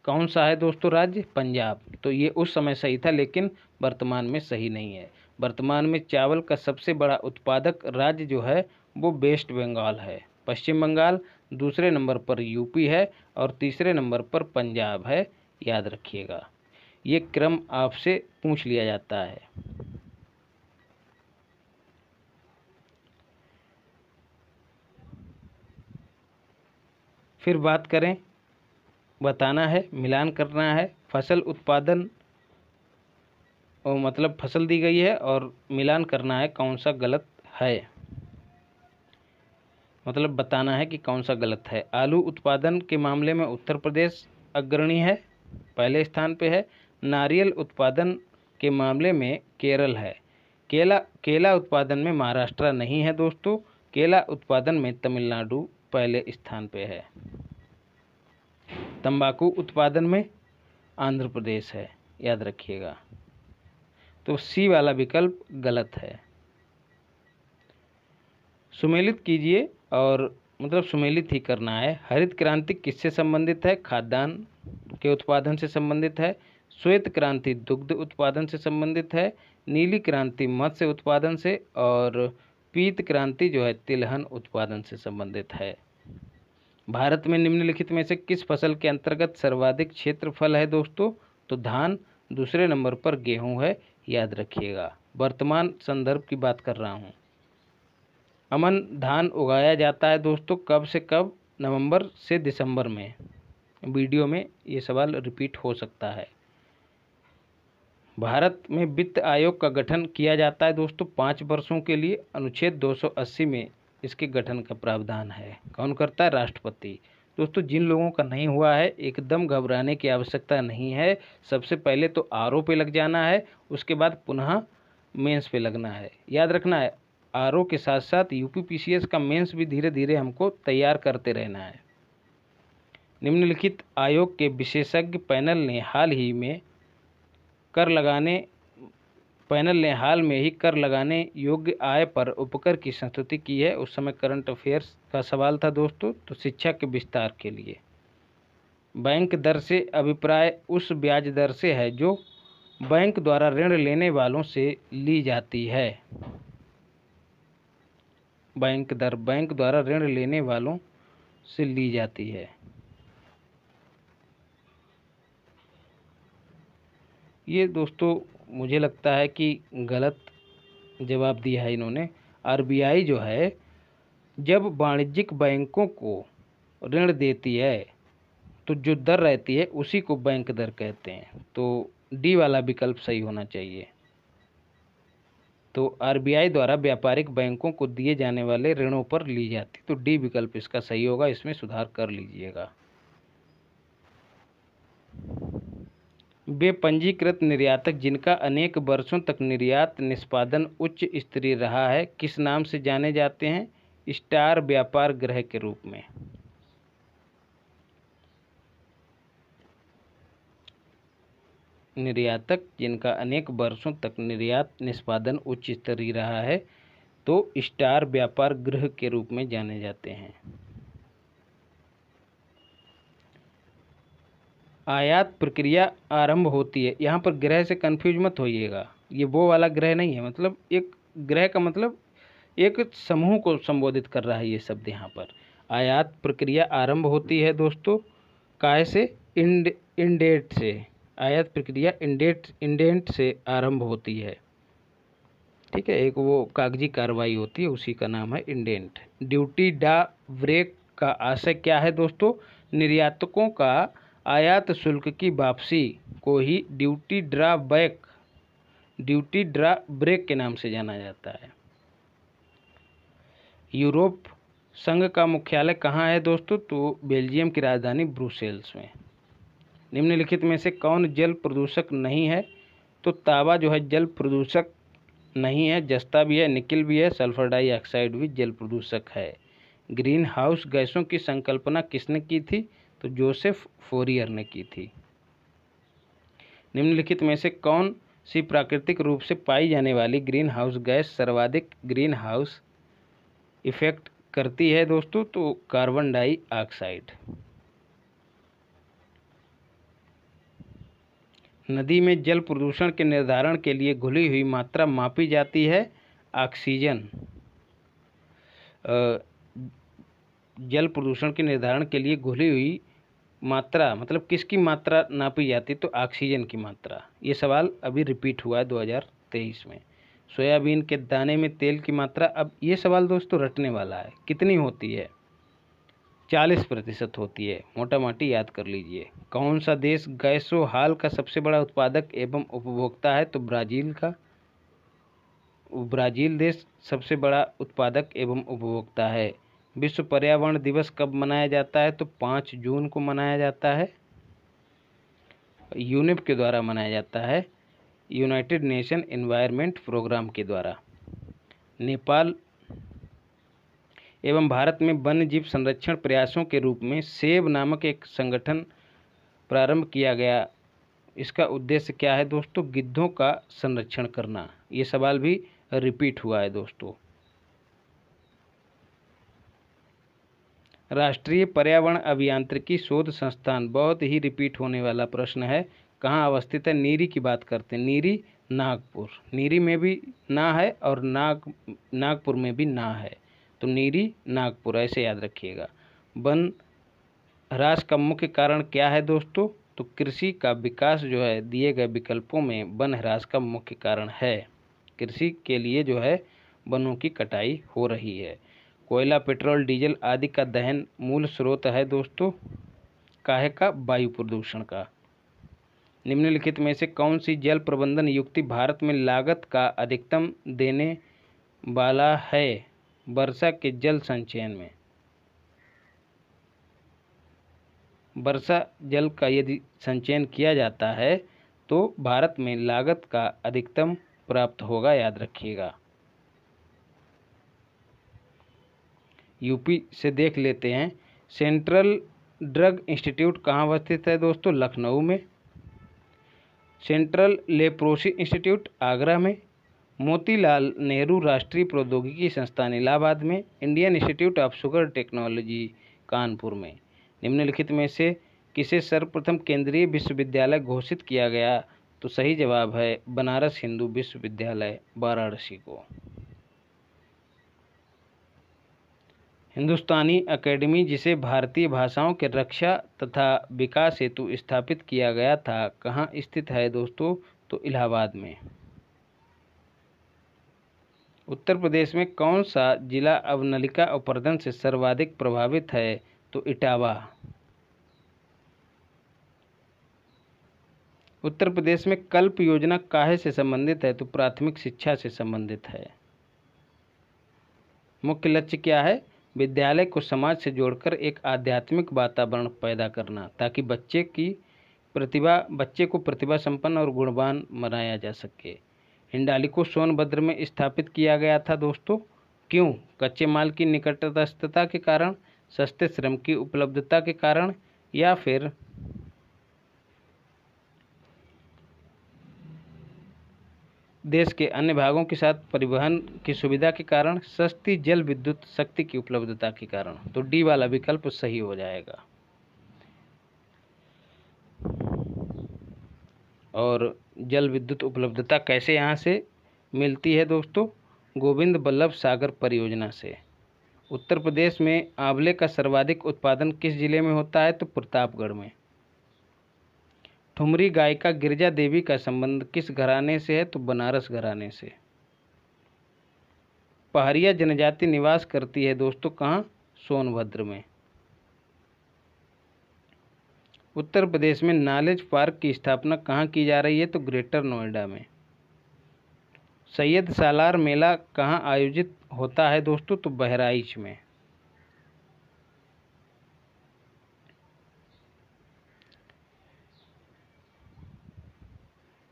कौन सा है दोस्तों, राज्य पंजाब। तो ये उस समय सही था लेकिन वर्तमान में सही नहीं है। वर्तमान में चावल का सबसे बड़ा उत्पादक राज्य जो है वो वेस्ट बंगाल है। पश्चिम बंगाल, दूसरे नंबर पर यूपी है और तीसरे नंबर पर पंजाब है, याद रखिएगा। ये क्रम आपसे पूछ लिया जाता है। फिर बात करें, बताना है, मिलान करना है। फसल उत्पादन मतलब फसल दी गई है और मिलान करना है कौन सा गलत है, मतलब बताना है कि कौन सा गलत है। आलू उत्पादन के मामले में उत्तर प्रदेश अग्रणी है, पहले स्थान पे है। नारियल उत्पादन के मामले में केरल है। केला उत्पादन में महाराष्ट्र नहीं है दोस्तों। केला उत्पादन में तमिलनाडु पहले स्थान पे है। तंबाकू उत्पादन में आंध्र प्रदेश है, याद रखिएगा। तो सी वाला विकल्प गलत है। सुमेलित कीजिए और मतलब सुमेलित ही करना है। हरित क्रांति किससे संबंधित है, खाद्यान्न के उत्पादन से संबंधित है। श्वेत क्रांति दुग्ध उत्पादन से संबंधित है। नीली क्रांति मत्स्य उत्पादन से, और पीत क्रांति जो है तिलहन उत्पादन से संबंधित है। भारत में निम्नलिखित में से किस फसल के अंतर्गत सर्वाधिक क्षेत्रफल है दोस्तों, तो धान, दूसरे नंबर पर गेहूं है, याद रखिएगा। वर्तमान संदर्भ की बात कर रहा हूं। अमन धान उगाया जाता है दोस्तों कब से कब, नवंबर से दिसंबर में। वीडियो में ये सवाल रिपीट हो सकता है। भारत में वित्त आयोग का गठन किया जाता है दोस्तों 5 वर्षों के लिए। अनुच्छेद 280 में इसके गठन का प्रावधान है। कौन करता है, राष्ट्रपति। दोस्तों जिन लोगों का नहीं हुआ है एकदम घबराने की आवश्यकता नहीं है। सबसे पहले तो आरओ पे लग जाना है, उसके बाद पुनः मेंस पे लगना है। याद रखना है आरओ के साथ साथ यूपीपीसीएस का मेंस भी धीरे धीरे हमको तैयार करते रहना है। निम्नलिखित आयोग के विशेषज्ञ पैनल ने हाल में ही कर लगाने योग्य आय पर उपकर की संस्तुति की है। उस समय करंट अफेयर्स का सवाल था दोस्तों, तो शिक्षा के विस्तार के लिए। बैंक दर से अभिप्राय उस ब्याज दर से है जो बैंक द्वारा ऋण लेने वालों से ली जाती है। बैंक दर बैंक द्वारा ऋण लेने वालों से ली जाती है। ये दोस्तों मुझे लगता है कि गलत जवाब दिया है इन्होंने। आरबीआई जो है जब वाणिज्यिक बैंकों को ऋण देती है तो जो दर रहती है उसी को बैंक दर कहते हैं। तो डी वाला विकल्प सही होना चाहिए। तो आरबीआई द्वारा व्यापारिक बैंकों को दिए जाने वाले ऋणों पर ली जाती, तो डी विकल्प इसका सही होगा, इसमें सुधार कर लीजिएगा। वे पंजीकृत निर्यातक जिनका अनेक वर्षों तक निर्यात निष्पादन उच्च स्तरीय रहा है किस नाम से जाने जाते हैं? स्टार व्यापार गृह के रूप में। निर्यातक जिनका अनेक वर्षों तक निर्यात निष्पादन उच्च स्तरीय रहा है तो स्टार व्यापार गृह के रूप में जाने जाते हैं। आयात प्रक्रिया आरंभ होती है, यहाँ पर गृह से कंफ्यूज मत होइएगा, ये वो वाला गृह नहीं है। मतलब एक गृह का मतलब एक समूह को संबोधित कर रहा है ये शब्द यहाँ पर। आयात प्रक्रिया आरंभ होती है दोस्तों काय से? इंडेंट से। आयात प्रक्रिया इंडेंट से आरंभ होती है, ठीक है। एक वो कागजी कार्रवाई होती है उसी का नाम है इंडेंट। ड्यूटी ड्रा ब्रेक का आशय क्या है दोस्तों? निर्यातकों का आयात शुल्क की वापसी को ही ड्यूटी ड्रा ब्रेक के नाम से जाना जाता है। यूरोप संघ का मुख्यालय कहाँ है दोस्तों? तो बेल्जियम की राजधानी ब्रुसेल्स में। निम्नलिखित में से कौन जल प्रदूषक नहीं है? तो तांबा जो है जल प्रदूषक नहीं है, जस्ता भी है, निकिल भी है, सल्फर डाइऑक्साइड भी जल प्रदूषक है। ग्रीन हाउस गैसों की संकल्पना किसने की थी? तो जोसेफ फोरियर ने की थी। निम्नलिखित में से कौन सी प्राकृतिक रूप से पाई जाने वाली ग्रीन हाउस गैस सर्वाधिक ग्रीन हाउस इफेक्ट करती है दोस्तों? तो कार्बन डाइऑक्साइड। नदी में जल प्रदूषण के निर्धारण के लिए घुली हुई मात्रा मापी जाती है ऑक्सीजन। जल प्रदूषण के निर्धारण के लिए घुली हुई मात्रा मतलब किसकी मात्रा नापी जाती? तो ऑक्सीजन की मात्रा। ये सवाल अभी रिपीट हुआ है 2023 में। सोयाबीन के दाने में तेल की मात्रा, अब ये सवाल दोस्तों रटने वाला है, कितनी होती है? 40% होती है, मोटा मोटी याद कर लीजिए। कौन सा देश गैसो हाल का सबसे बड़ा उत्पादक एवं उपभोक्ता है? तो ब्राज़ील का। ब्राज़ील देश सबसे बड़ा उत्पादक एवं उपभोक्ता है। विश्व पर्यावरण दिवस कब मनाया जाता है? तो 5 जून को मनाया जाता है। यूनेप के द्वारा मनाया जाता है, यूनाइटेड नेशन एनवायरनमेंट प्रोग्राम के द्वारा। नेपाल एवं भारत में वन्य जीव संरक्षण प्रयासों के रूप में सेब नामक एक संगठन प्रारंभ किया गया। इसका उद्देश्य क्या है दोस्तों? गिद्धों का संरक्षण करना। ये सवाल भी रिपीट हुआ है दोस्तों। राष्ट्रीय पर्यावरण अभियांत्रिकी शोध संस्थान, बहुत ही रिपीट होने वाला प्रश्न है, कहाँ अवस्थित है? नीरी की बात करते हैं। नीरी नागपुर, नीरी में भी ना है और नागपुर में भी ना है, तो नीरी नागपुर ऐसे याद रखिएगा। वन ह्रास का मुख्य कारण क्या है दोस्तों? तो कृषि का विकास जो है दिए गए विकल्पों में वन ह्रास का मुख्य कारण है। कृषि के लिए जो है वनों की कटाई हो रही है। कोयला, पेट्रोल, डीजल आदि का दहन मूल स्रोत है दोस्तों काहे का? वायु प्रदूषण का। निम्नलिखित में से कौन सी जल प्रबंधन युक्ति भारत में लागत का अधिकतम देने वाला है वर्षा के जल संचयन में? वर्षा जल का यदि संचयन किया जाता है तो भारत में लागत का अधिकतम प्राप्त होगा, याद रखिएगा। यूपी से देख लेते हैं। सेंट्रल ड्रग इंस्टीट्यूट कहाँ अवस्थित है दोस्तों? लखनऊ में। सेंट्रल लेप्रोसी इंस्टीट्यूट आगरा में। मोतीलाल नेहरू राष्ट्रीय प्रौद्योगिकी संस्थान इलाहाबाद में। Indian institute of sugar technology Kanpur में। निम्नलिखित में से किसे सर्वप्रथम केंद्रीय विश्वविद्यालय घोषित किया गया? तो सही जवाब है बनारस हिंदू विश्वविद्यालय वाराणसी को। हिंदुस्तानी अकेडमी, जिसे भारतीय भाषाओं के रक्षा तथा विकास हेतु स्थापित किया गया था, कहाँ स्थित है दोस्तों? तो इलाहाबाद में। उत्तर प्रदेश में कौन सा जिला अवनलिका अपरदन से सर्वाधिक प्रभावित है? तो इटावा। उत्तर प्रदेश में कल्प योजना काहे से संबंधित है? तो प्राथमिक शिक्षा से संबंधित है। मुख्य लक्ष्य क्या है? विद्यालय को समाज से जोड़कर एक आध्यात्मिक वातावरण पैदा करना, ताकि बच्चे को प्रतिभा संपन्न और गुणवान बनाया जा सके। हिंडाल्को सोनभद्र में स्थापित किया गया था दोस्तों। क्यों? कच्चे माल की निकटस्थता के कारण, सस्ते श्रम की उपलब्धता के कारण, या फिर देश के अन्य भागों के साथ परिवहन की सुविधा के कारण, सस्ती जल विद्युत शक्ति की उपलब्धता के कारण। तो डी वाला विकल्प सही हो जाएगा। और जल विद्युत उपलब्धता कैसे यहाँ से मिलती है दोस्तों? गोविंद बल्लभ सागर परियोजना से। उत्तर प्रदेश में आंवले का सर्वाधिक उत्पादन किस जिले में होता है? तो प्रतापगढ़ में। ठुमरी गायिका गिरिजा देवी का संबंध किस घराने से है? तो बनारस घराने से। पहाड़िया जनजाति निवास करती है दोस्तों कहाँ? सोनभद्र में। उत्तर प्रदेश में नॉलेज पार्क की स्थापना कहाँ की जा रही है? तो ग्रेटर नोएडा में। सैयद सालार मेला कहाँ आयोजित होता है दोस्तों? तो बहराइच में।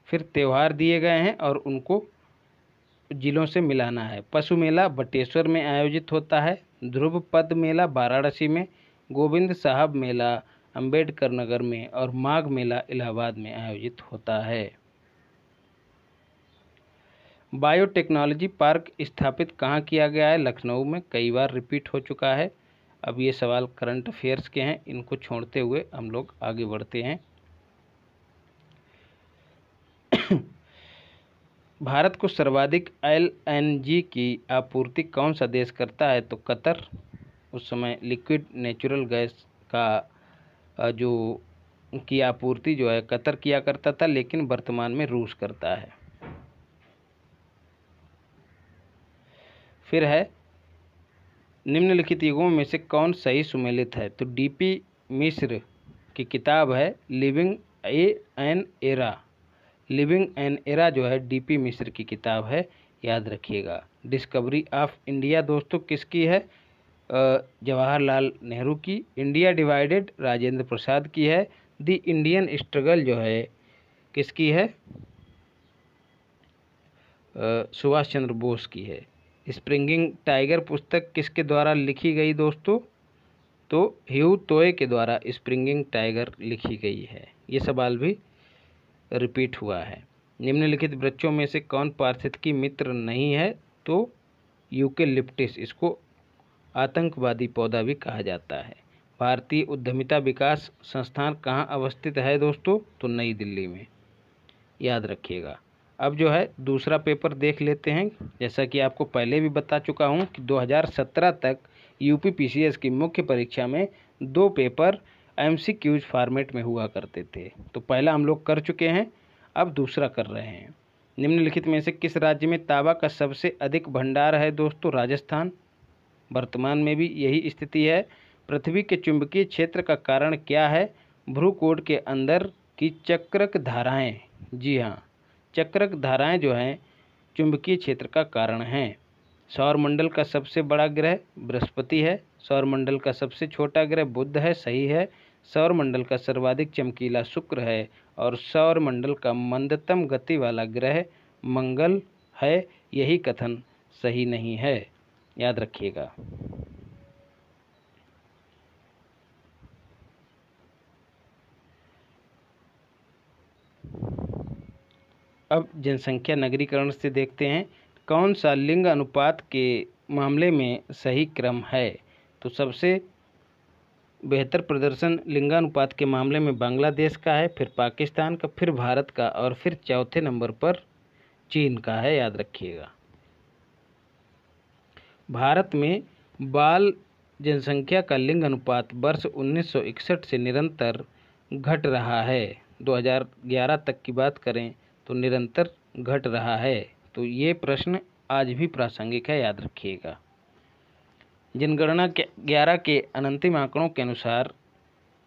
फिर त्यौहार दिए गए हैं और उनको जिलों से मिलाना है। पशु मेला बटेश्वर में आयोजित होता है। ध्रुव पद मेला वाराणसी में। गोविंद साहब मेला अंबेडकर नगर में। और माघ मेला इलाहाबाद में आयोजित होता है। बायोटेक्नोलॉजी पार्क स्थापित कहाँ किया गया है? लखनऊ में। कई बार रिपीट हो चुका है। अब ये सवाल करंट अफेयर्स के हैं, इनको छोड़ते हुए हम लोग आगे बढ़ते हैं। भारत को सर्वाधिक LNG की आपूर्ति कौन सा देश करता है? तो कतर। उस समय लिक्विड नेचुरल गैस का जो की आपूर्ति जो है कतर किया करता था, लेकिन वर्तमान में रूस करता है। फिर है निम्नलिखित युगों में से कौन सही सुमेलित है? तो DP मिश्र की किताब है living an era. Living an era जो है DP मिश्र की किताब है, याद रखिएगा। डिस्कवरी ऑफ इंडिया दोस्तों किसकी है? जवाहरलाल नेहरू की। इंडिया डिवाइडेड राजेंद्र प्रसाद की है। द इंडियन स्ट्रगल जो है किसकी है? सुभाष चंद्र बोस की है। स्प्रिंगिंग टाइगर पुस्तक किसके द्वारा लिखी गई दोस्तों? तो ह्यू तोए के द्वारा स्प्रिंगिंग टाइगर लिखी गई है। ये सवाल भी रिपीट हुआ है। निम्नलिखित वृक्षों में से कौन पारिस्थितिकी मित्र नहीं है? तो यूकेलिप्टिस। इसको आतंकवादी पौधा भी कहा जाता है। भारतीय उद्यमिता विकास संस्थान कहाँ अवस्थित है दोस्तों? तो नई दिल्ली में, याद रखिएगा। अब जो है दूसरा पेपर देख लेते हैं। जैसा कि आपको पहले भी बता चुका हूँ कि 2017 तक UPPCS की मुख्य परीक्षा में 2 पेपर MCQs फॉर्मेट में हुआ करते थे। तो पहला हम लोग कर चुके हैं, अब दूसरा कर रहे हैं। निम्नलिखित में से किस राज्य में तांबा का सबसे अधिक भंडार है दोस्तों? राजस्थान। वर्तमान में भी यही स्थिति है। पृथ्वी के चुंबकीय क्षेत्र का कारण क्या है? भ्रूकोट के अंदर की चक्रक धाराएं। जी हाँ, चक्रक धाराएं जो हैं चुंबकीय क्षेत्र का कारण हैं। सौरमंडल का सबसे बड़ा ग्रह बृहस्पति है। सौरमंडल का सबसे छोटा ग्रह बुध है, सही है। सौरमंडल का सर्वाधिक चमकीला शुक्र है। और सौरमंडल का मंदतम गति वाला ग्रह मंगल है। यही कथन सही नहीं है, याद रखिएगा। अब जनसंख्या नगरीकरण से देखते हैं कौन सा लिंग अनुपात के मामले में सही क्रम है। तो सबसे बेहतर प्रदर्शन लिंगानुपात के मामले में बांग्लादेश का है, फिर पाकिस्तान का, फिर भारत का, और फिर चौथे नंबर पर चीन का है, याद रखिएगा। भारत में बाल जनसंख्या का लिंग अनुपात वर्ष 1961 से निरंतर घट रहा है। 2011 तक की बात करें तो निरंतर घट रहा है। तो ये प्रश्न आज भी प्रासंगिक है, याद रखिएगा। जनगणना के 11 के अंतिम आंकड़ों के अनुसार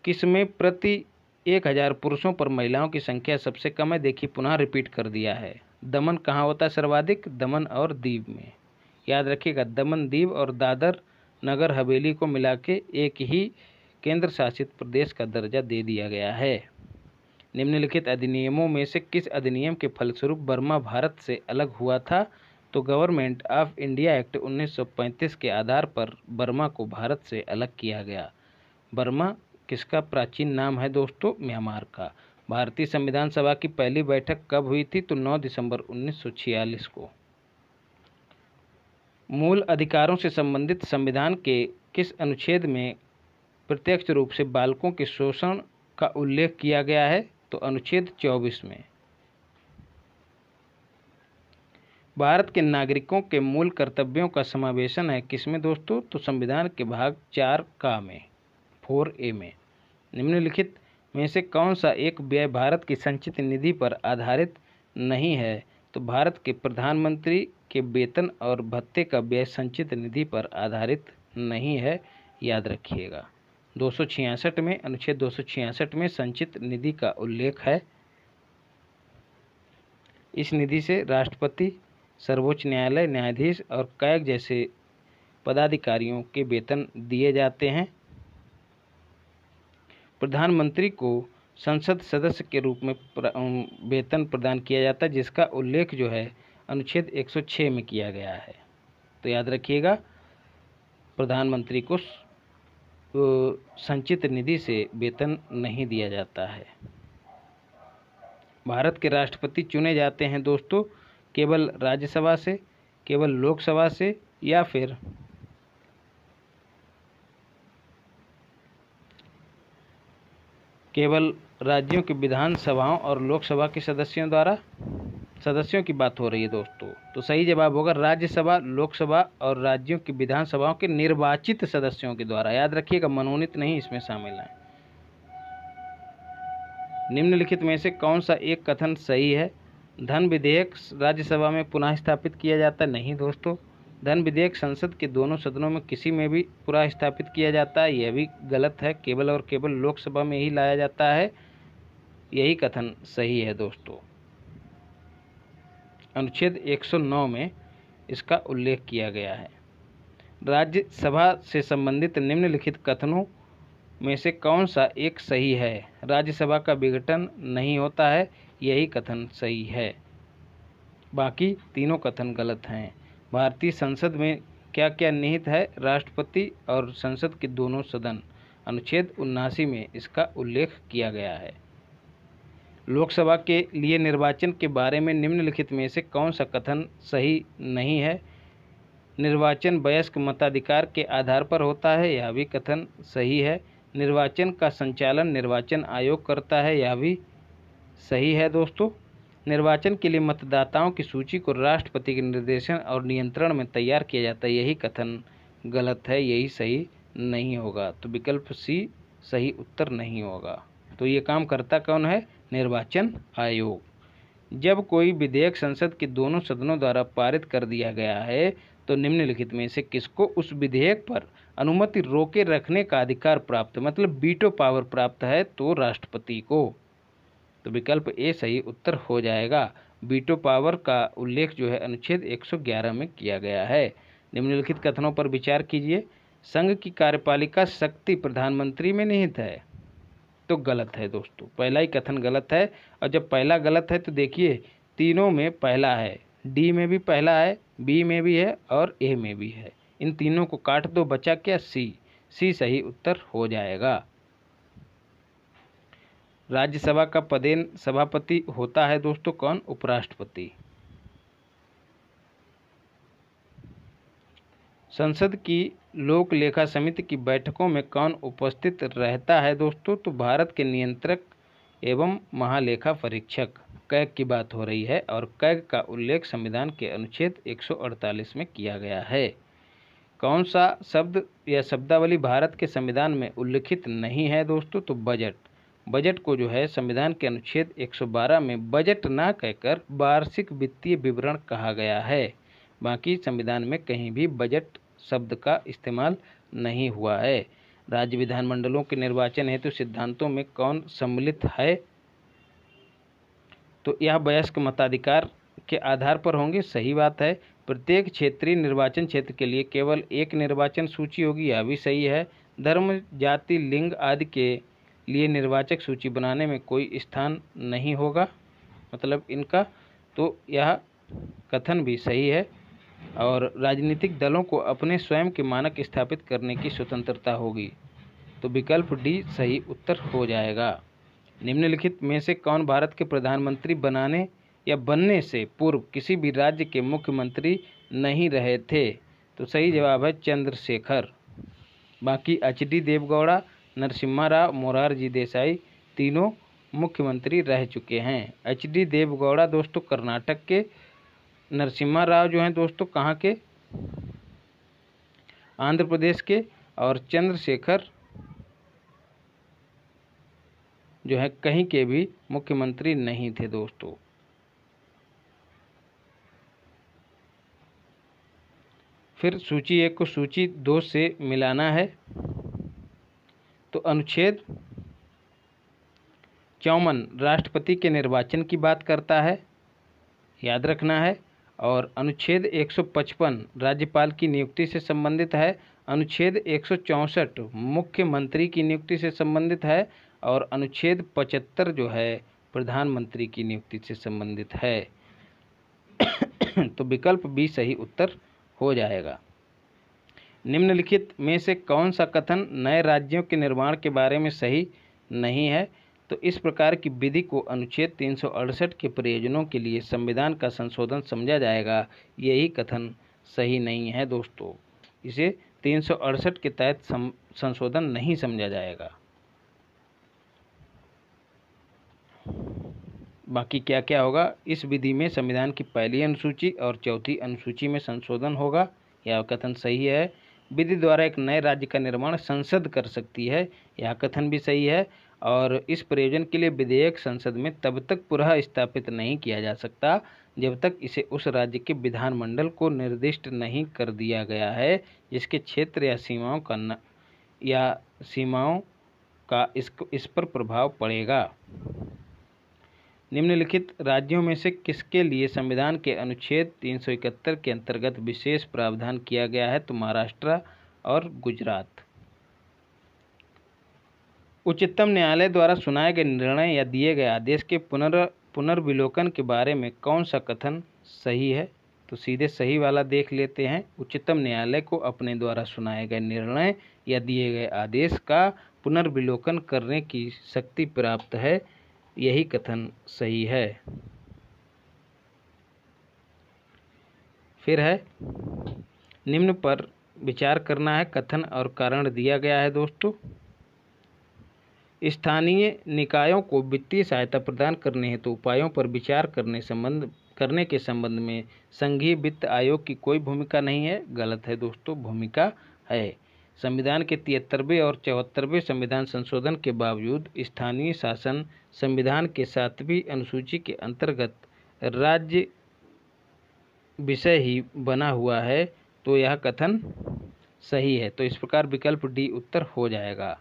किसमें प्रति 1000 पुरुषों पर महिलाओं की संख्या सबसे कम है? देखिए पुनः रिपीट कर दिया है। दमन कहाँ होता है सर्वाधिक? दमन और दीव में। याद रखिएगा, दमन, दीव और दादर नगर हवेली को मिला के एक ही केंद्र शासित प्रदेश का दर्जा दे दिया गया है। निम्नलिखित अधिनियमों में से किस अधिनियम के फलस्वरूप बर्मा भारत से अलग हुआ था? तो गवर्नमेंट ऑफ इंडिया एक्ट 1935 के आधार पर बर्मा को भारत से अलग किया गया। बर्मा किसका प्राचीन नाम है दोस्तों? म्यांमार का। भारतीय संविधान सभा की पहली बैठक कब हुई थी? तो 9 दिसंबर 1946 को। मूल अधिकारों से संबंधित संविधान के किस अनुच्छेद में प्रत्यक्ष रूप से बालकों के शोषण का उल्लेख किया गया है? तो अनुच्छेद 24 में। भारत के नागरिकों के मूल कर्तव्यों का समावेशन है किसमें दोस्तों? तो संविधान के भाग 4 का में, 4A में। निम्नलिखित में से कौन सा एक व्यय भारत की संचित निधि पर आधारित नहीं है? तो भारत के प्रधानमंत्री के वेतन और भत्ते का व्यय संचित निधि पर आधारित नहीं है, याद रखिएगा। 266 में, अनुच्छेद 266 में संचित निधि का उल्लेख है। इस निधि से राष्ट्रपति, सर्वोच्च न्यायालय, न्यायाधीश और कैग जैसे पदाधिकारियों के वेतन दिए जाते हैं। प्रधानमंत्री को संसद सदस्य के रूप में वेतन प्रदान किया जाता है, जिसका उल्लेख जो है अनुच्छेद 106 में किया गया है। तो याद रखिएगा, प्रधानमंत्री को संचित निधि से वेतन नहीं दिया जाता है। भारत के राष्ट्रपति चुने जाते हैं दोस्तों केवल राज्यसभा से, केवल लोकसभा से, या फिर केवल राज्यों की विधानसभाओं और लोकसभा के सदस्यों द्वारा? सदस्यों की बात हो रही है दोस्तों, तो सही जवाब होगा राज्यसभा, लोकसभा और राज्यों की विधानसभाओं के निर्वाचित सदस्यों के द्वारा। याद रखिएगा, मनोनीत नहीं इसमें शामिल है। निम्नलिखित में से कौन सा एक कथन सही है? धन विधेयक राज्यसभा में पुनः स्थापित किया जाता है? नहीं दोस्तों, धन विधेयक संसद के दोनों सदनों में किसी में भी पुनः स्थापित किया जाता है, यह भी गलत है। केवल और केवल लोकसभा में ही लाया जाता है, यही कथन सही है दोस्तों। अनुच्छेद 109 में इसका उल्लेख किया गया है। राज्यसभा से संबंधित निम्नलिखित कथनों में से कौन सा एक सही है? राज्यसभा का विघटन नहीं होता है, यही कथन सही है। बाकी तीनों कथन गलत हैं। भारतीय संसद में क्या क्या निहित है? राष्ट्रपति और संसद के दोनों सदन। अनुच्छेद 79 में इसका उल्लेख किया गया है। लोकसभा के लिए निर्वाचन के बारे में निम्नलिखित में से कौन सा कथन सही नहीं है? निर्वाचन वयस्क मताधिकार के आधार पर होता है, यह भी कथन सही है। निर्वाचन का संचालन निर्वाचन आयोग करता है, यह भी सही है दोस्तों। निर्वाचन के लिए मतदाताओं की सूची को राष्ट्रपति के निर्देशन और नियंत्रण में तैयार किया जाता है, यही कथन गलत है, यही सही नहीं होगा। तो विकल्प सी सही उत्तर नहीं होगा। तो ये काम करता कौन है? निर्वाचन आयोग। जब कोई विधेयक संसद के दोनों सदनों द्वारा पारित कर दिया गया है तो निम्नलिखित में से किसको उस विधेयक पर अनुमति रोके रखने का अधिकार प्राप्त, मतलब वीटो पावर प्राप्त है? तो राष्ट्रपति को। तो विकल्प ए सही उत्तर हो जाएगा। वीटो पावर का उल्लेख जो है अनुच्छेद 111 में किया गया है। निम्नलिखित कथनों पर विचार कीजिए। संघ की कार्यपालिका शक्ति प्रधानमंत्री में निहित है, तो गलत है दोस्तों, पहला ही कथन गलत है। और जब पहला गलत है तो देखिए तीनों में पहला है, डी में भी पहला है, बी में भी है और ए में भी है। इन तीनों को काट दो, बचा क्या? सी। सी सही उत्तर हो जाएगा। राज्यसभा का पदेन सभापति होता है दोस्तों कौन? उपराष्ट्रपति। संसद की लोक लेखा समिति की बैठकों में कौन उपस्थित रहता है दोस्तों? तो भारत के नियंत्रक एवं महालेखा परीक्षक, कैग की बात हो रही है और कैग का उल्लेख संविधान के अनुच्छेद 148 में किया गया है। कौन सा शब्द या शब्दावली भारत के संविधान में उल्लिखित नहीं है दोस्तों? तो बजट। बजट को जो है संविधान के अनुच्छेद 112 में बजट ना कहकर वार्षिक वित्तीय विवरण कहा गया है। बाकी संविधान में कहीं भी बजट शब्द का इस्तेमाल नहीं हुआ है। राज्य विधानमंडलों के निर्वाचन हेतु सिद्धांतों में कौन सम्मिलित है? तो यह वयस्क मताधिकार के आधार पर होंगे। सही बात है। प्रत्येक क्षेत्रीय निर्वाचन क्षेत्र के लिए केवल एक निर्वाचन सूची होगी, यह भी सही है। धर्म, जाति, लिंग आदि के लिए निर्वाचक सूची बनाने में कोई स्थान नहीं होगा, मतलब इनका, तो यह कथन भी सही है। और राजनीतिक दलों को अपने स्वयं के मानक स्थापित करने की स्वतंत्रता होगी, तो विकल्प डी सही उत्तर हो जाएगा। निम्नलिखित में से कौन भारत के प्रधानमंत्री बनाने या बनने से पूर्व किसी भी राज्य के मुख्यमंत्री नहीं रहे थे? तो सही जवाब है चंद्रशेखर। बाकी एच.डी. देवगौड़ा, नरसिम्हा राव, मोरारजी देसाई तीनों मुख्यमंत्री रह चुके हैं। एच.डी. देवगौड़ा दोस्तों कर्नाटक के, नरसिम्हा राव जो हैं दोस्तों कहाँ के? आंध्र प्रदेश के, और चंद्रशेखर जो है कहीं के भी मुख्यमंत्री नहीं थे दोस्तों। फिर सूची 1 को सूची 2 से मिलाना है। तो अनुच्छेद 54 राष्ट्रपति के निर्वाचन की बात करता है, याद रखना है। और अनुच्छेद 155 राज्यपाल की नियुक्ति से संबंधित है। अनुच्छेद 164 मुख्यमंत्री की नियुक्ति से संबंधित है। और अनुच्छेद 75 जो है प्रधानमंत्री की नियुक्ति से संबंधित है। तो विकल्प बी सही उत्तर हो जाएगा। निम्नलिखित में से कौन सा कथन नए राज्यों के निर्माण के बारे में सही नहीं है? तो इस प्रकार की विधि को अनुच्छेद 368 के प्रयोजनों के लिए संविधान का संशोधन समझा जाएगा, यही कथन सही नहीं है दोस्तों। इसे 368 के तहत संशोधन नहीं समझा जाएगा। बाकी क्या क्या होगा? इस विधि में संविधान की पहली अनुसूची और चौथी अनुसूची में संशोधन होगा, यह कथन सही है। विधि द्वारा एक नए राज्य का निर्माण संसद कर सकती है, यह कथन भी सही है। और इस प्रयोजन के लिए विधेयक संसद में तब तक पुनः स्थापित नहीं किया जा सकता जब तक इसे उस राज्य के विधानमंडल को निर्दिष्ट नहीं कर दिया गया है जिसके क्षेत्र या सीमाओं का इस पर प्रभाव पड़ेगा। निम्नलिखित राज्यों में से किसके लिए संविधान के अनुच्छेद 371 के अंतर्गत विशेष प्रावधान किया गया है? तो महाराष्ट्र और गुजरात। उच्चतम न्यायालय द्वारा सुनाए गए निर्णय या दिए गए आदेश के पुनर्विलोकन के बारे में कौन सा कथन सही है? तो सीधे सही वाला देख लेते हैं। उच्चतम न्यायालय को अपने द्वारा सुनाए गए निर्णय या दिए गए आदेश का पुनर्विलोकन करने की शक्ति प्राप्त है, यही कथन सही है। फिर है निम्न पर विचार करना है, कथन और कारण दिया गया है दोस्तों। स्थानीय निकायों को वित्तीय सहायता प्रदान करने हेतु उपायों पर विचार करने के संबंध में संघीय वित्त आयोग की कोई भूमिका नहीं है, गलत है दोस्तों, भूमिका है। संविधान के 73वें और 74वें संविधान संशोधन के बावजूद स्थानीय शासन संविधान के 7वीं अनुसूची के अंतर्गत राज्य विषय ही बना हुआ है, तो यह कथन सही है। तो इस प्रकार विकल्प डी उत्तर हो जाएगा।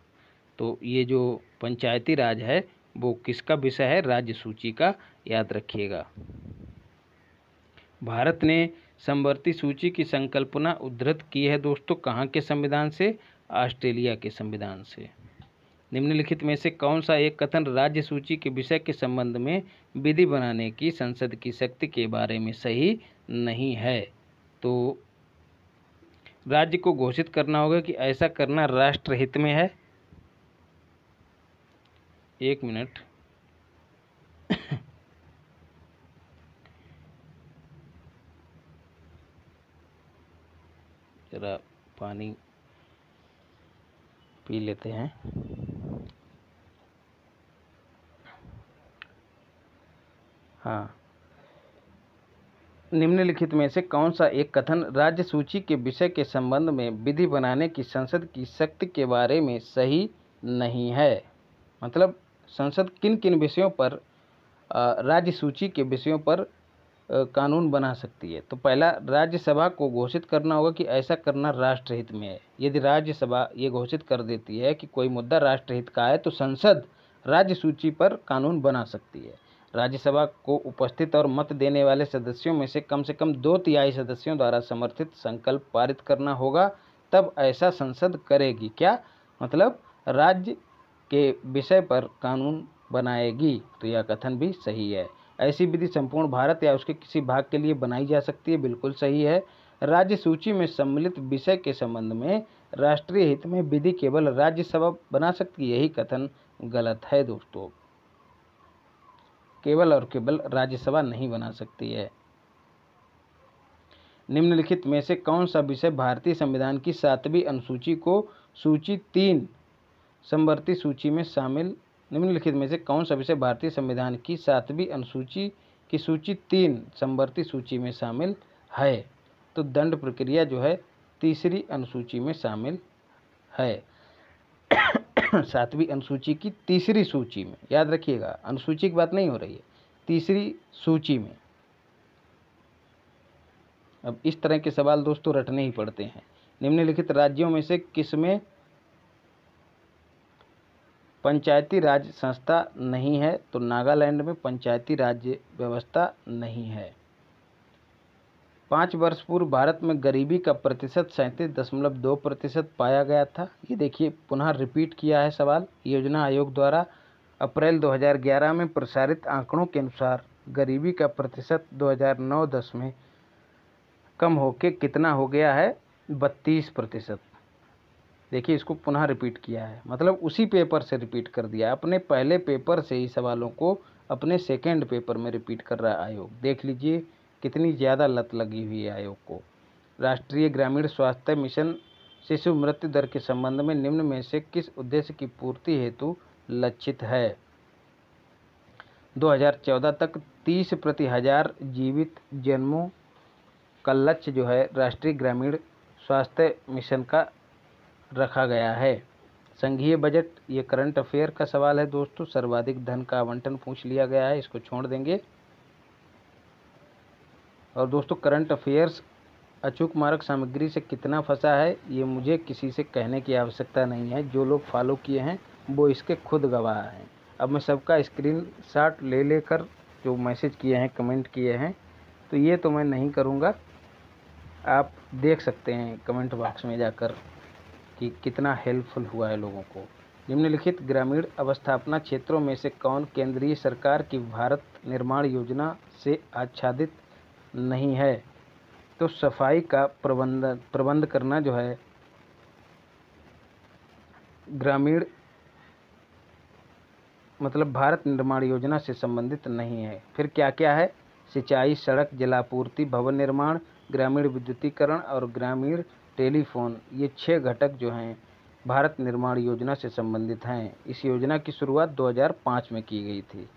तो ये जो पंचायती राज है वो किसका विषय है? राज्य सूची का, याद रखिएगा। भारत ने समवर्ती सूची की संकल्पना उद्धृत की है दोस्तों, कहाँ के संविधान से? ऑस्ट्रेलिया के संविधान से। निम्नलिखित में से कौन सा एक कथन राज्य सूची के विषय के संबंध में विधि बनाने की संसद की शक्ति के बारे में सही नहीं है? तो राज्य को घोषित करना होगा कि ऐसा करना राष्ट्रहित में है। एक मिनट जरा पानी पी लेते हैं। हाँ, निम्नलिखित में से कौन सा एक कथन राज्य सूची के विषय के संबंध में विधि बनाने की संसद की शक्ति के बारे में सही नहीं है? मतलब संसद किन किन विषयों पर, राज्य सूची के विषयों पर कानून बना सकती है। तो पहला, राज्यसभा को घोषित करना होगा कि ऐसा करना राष्ट्रहित में है। यदि राज्यसभा ये घोषित कर देती है कि कोई मुद्दा राष्ट्रहित का है तो संसद राज्य सूची पर कानून बना सकती है। राज्यसभा को उपस्थित और मत देने वाले सदस्यों में से कम 2/3 सदस्यों द्वारा समर्थित संकल्प पारित करना होगा, तब ऐसा संसद करेगी। क्या मतलब? राज्य के विषय पर कानून बनाएगी। तो यह कथन भी सही है। ऐसी विधि संपूर्ण भारत या उसके किसी भाग के लिए बनाई जा सकती है, बिल्कुल सही है। राज्य सूची में सम्मिलित विषय के संबंध में राष्ट्रीय हित में विधि केवल राज्यसभा बना सकती है, यही कथन गलत है दोस्तों। केवल और केवल राज्यसभा नहीं बना सकती है। निम्नलिखित में से कौन सा विषय भारतीय संविधान की 7वीं अनुसूची को सूची 3 समवर्ती सूची में शामिल निम्नलिखित में से कौन सा विषय भारतीय संविधान की 7वीं अनुसूची की सूची 3 समवर्ती सूची में शामिल है? तो दंड प्रक्रिया जो है 3री अनुसूची में शामिल है। 7वीं अनुसूची की 3री सूची में, याद रखिएगा, अनुसूची की बात नहीं हो रही है, 3री सूची में। अब इस तरह के सवाल दोस्तों रटने ही पड़ते हैं। निम्नलिखित राज्यों में से किसमें पंचायती राज संस्था नहीं है? तो नागालैंड में पंचायती राज्य व्यवस्था नहीं है। 5 वर्ष पूर्व भारत में गरीबी का प्रतिशत 37.2% पाया गया था। ये देखिए, पुनः रिपीट किया है सवाल। योजना आयोग द्वारा अप्रैल 2011 में प्रसारित आंकड़ों के अनुसार गरीबी का प्रतिशत 2009-10 में कम होकर कितना हो गया है? 32%। देखिए, इसको पुनः रिपीट किया है, मतलब उसी पेपर से रिपीट कर दिया। अपने पहले पेपर से ही सवालों को अपने सेकेंड पेपर में रिपीट कर रहा है आयोग। देख लीजिए कितनी ज़्यादा लत लगी हुई है आयोग को। राष्ट्रीय ग्रामीण स्वास्थ्य मिशन शिशु मृत्यु दर के संबंध में निम्न में से किस उद्देश्य की पूर्ति हेतु लक्षित है? 2014 तक 30 प्रति हजार जीवित जन्मों का लक्ष्य जो है राष्ट्रीय ग्रामीण स्वास्थ्य मिशन का रखा गया है। संघीय बजट, ये करंट अफेयर का सवाल है दोस्तों। सर्वाधिक धन का आवंटन पूछ लिया गया है, इसको छोड़ देंगे। और दोस्तों, करंट अफेयर्स अचूक मारक सामग्री से कितना फंसा है, ये मुझे किसी से कहने की आवश्यकता नहीं है। जो लोग फॉलो किए हैं वो इसके खुद गवाह हैं। अब मैं सबका स्क्रीनशॉट ले लेकर जो मैसेज किए हैं, कमेंट किए हैं, तो ये तो मैं नहीं करूँगा। आप देख सकते हैं कमेंट बॉक्स में जाकर कि कितना हेल्पफुल हुआ है लोगों को। निम्नलिखित ग्रामीण अवस्थापना क्षेत्रों में से कौन केंद्रीय सरकार की भारत निर्माण योजना से आच्छादित नहीं है? तो सफाई का प्रबंध करना जो है ग्रामीण मतलब भारत निर्माण योजना से संबंधित नहीं है। फिर क्या क्या है? सिंचाई, सड़क, जलापूर्ति, भवन निर्माण, ग्रामीण विद्युतीकरण और ग्रामीण टेलीफोन, ये 6 घटक जो हैं भारत निर्माण योजना से संबंधित हैं। इस योजना की शुरुआत 2005 में की गई थी।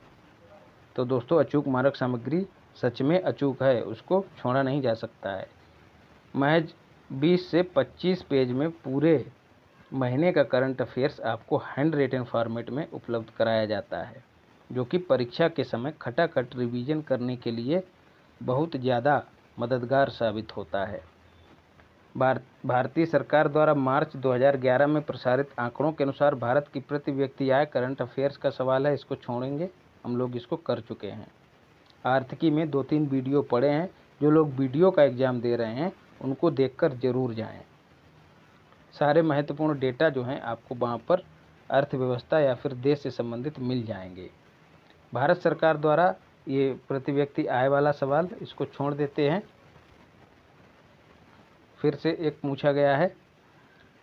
तो दोस्तों, अचूक मारक सामग्री सच में अचूक है, उसको छोड़ा नहीं जा सकता है। महज 20 से 25 पेज में पूरे महीने का करंट अफेयर्स आपको हैंड रिटन फॉर्मेट में उपलब्ध कराया जाता है, जो कि परीक्षा के समय खटाखट रिवीजन करने के लिए बहुत ज़्यादा मददगार साबित होता है। भारतीय सरकार द्वारा मार्च 2011 में प्रसारित आंकड़ों के अनुसार भारत की प्रति व्यक्ति आय करंट अफेयर्स का सवाल है, इसको छोड़ेंगे, हम लोग इसको कर चुके हैं। आर्थिकी में 2-3 वीडियो पड़े हैं। जो लोग वीडियो का एग्ज़ाम दे रहे हैं उनको देखकर ज़रूर जाएं। सारे महत्वपूर्ण डेटा जो हैं आपको वहाँ पर अर्थव्यवस्था या फिर देश से संबंधित मिल जाएंगे। भारत सरकार द्वारा ये प्रति व्यक्ति आय वाला सवाल, इसको छोड़ देते हैं। फिर से एक पूछा गया है।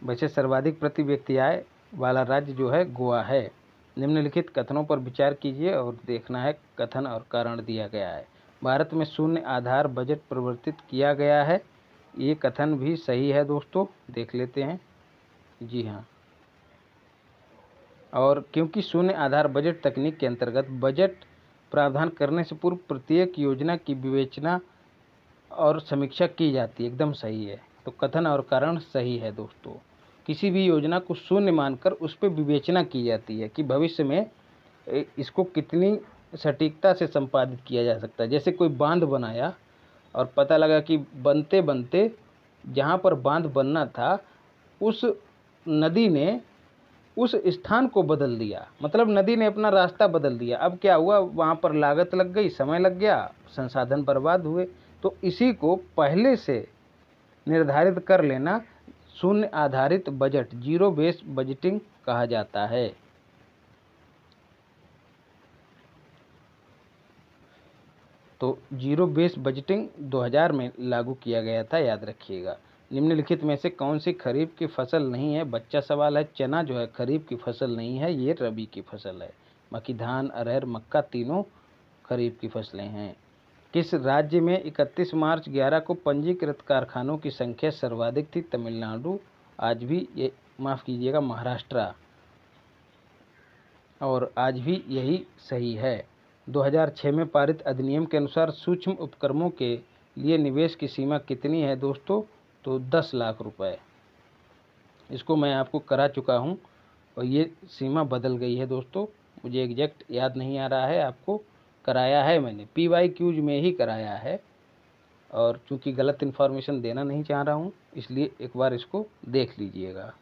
वैसे सर्वाधिक प्रति व्यक्ति आय वाला राज्य जो है गोवा है। निम्नलिखित कथनों पर विचार कीजिए और देखना है कथन और कारण दिया गया है। भारत में शून्य आधार बजट प्रवर्तित किया गया है, ये कथन भी सही है दोस्तों, देख लेते हैं। जी हाँ, और क्योंकि शून्य आधार बजट तकनीक के अंतर्गत बजट प्रावधान करने से पूर्व प्रत्येक योजना की विवेचना और समीक्षा की जाती है, एकदम सही है। तो कथन और कारण सही है दोस्तों। किसी भी योजना को शून्य मानकर उस पर विवेचना की जाती है कि भविष्य में इसको कितनी सटीकता से संपादित किया जा सकता है। जैसे कोई बांध बनाया और पता लगा कि बनते बनते जहाँ पर बांध बनना था उस नदी ने उस स्थान को बदल दिया, मतलब नदी ने अपना रास्ता बदल दिया। अब क्या हुआ, वहाँ पर लागत लग गई, समय लग गया, संसाधन बर्बाद हुए। तो इसी को पहले से निर्धारित कर लेना शून्य आधारित बजट, जीरो बेस बजटिंग कहा जाता है। तो जीरो बेस बजटिंग 2000 में लागू किया गया था, याद रखिएगा। निम्नलिखित में से कौन सी खरीफ की फसल नहीं है? बच्चा सवाल है। चना जो है खरीफ की फसल नहीं है, ये रबी की फसल है। बाकी धान, अरहर, मक्का तीनों खरीफ की फसलें हैं। किस राज्य में 31 मार्च 11 को पंजीकृत कारखानों की संख्या सर्वाधिक थी? तमिलनाडु। आज भी ये, माफ़ कीजिएगा, महाराष्ट्र। और आज भी यही सही है। 2006 में पारित अधिनियम के अनुसार सूक्ष्म उपक्रमों के लिए निवेश की सीमा कितनी है दोस्तों? तो 10 लाख रुपए। इसको मैं आपको करा चुका हूँ और ये सीमा बदल गई है दोस्तों, मुझे एग्जैक्ट याद नहीं आ रहा है। आपको कराया है मैंने, PYQs में ही कराया है, और चूंकि गलत इन्फॉर्मेशन देना नहीं चाह रहा हूँ इसलिए एक बार इसको देख लीजिएगा।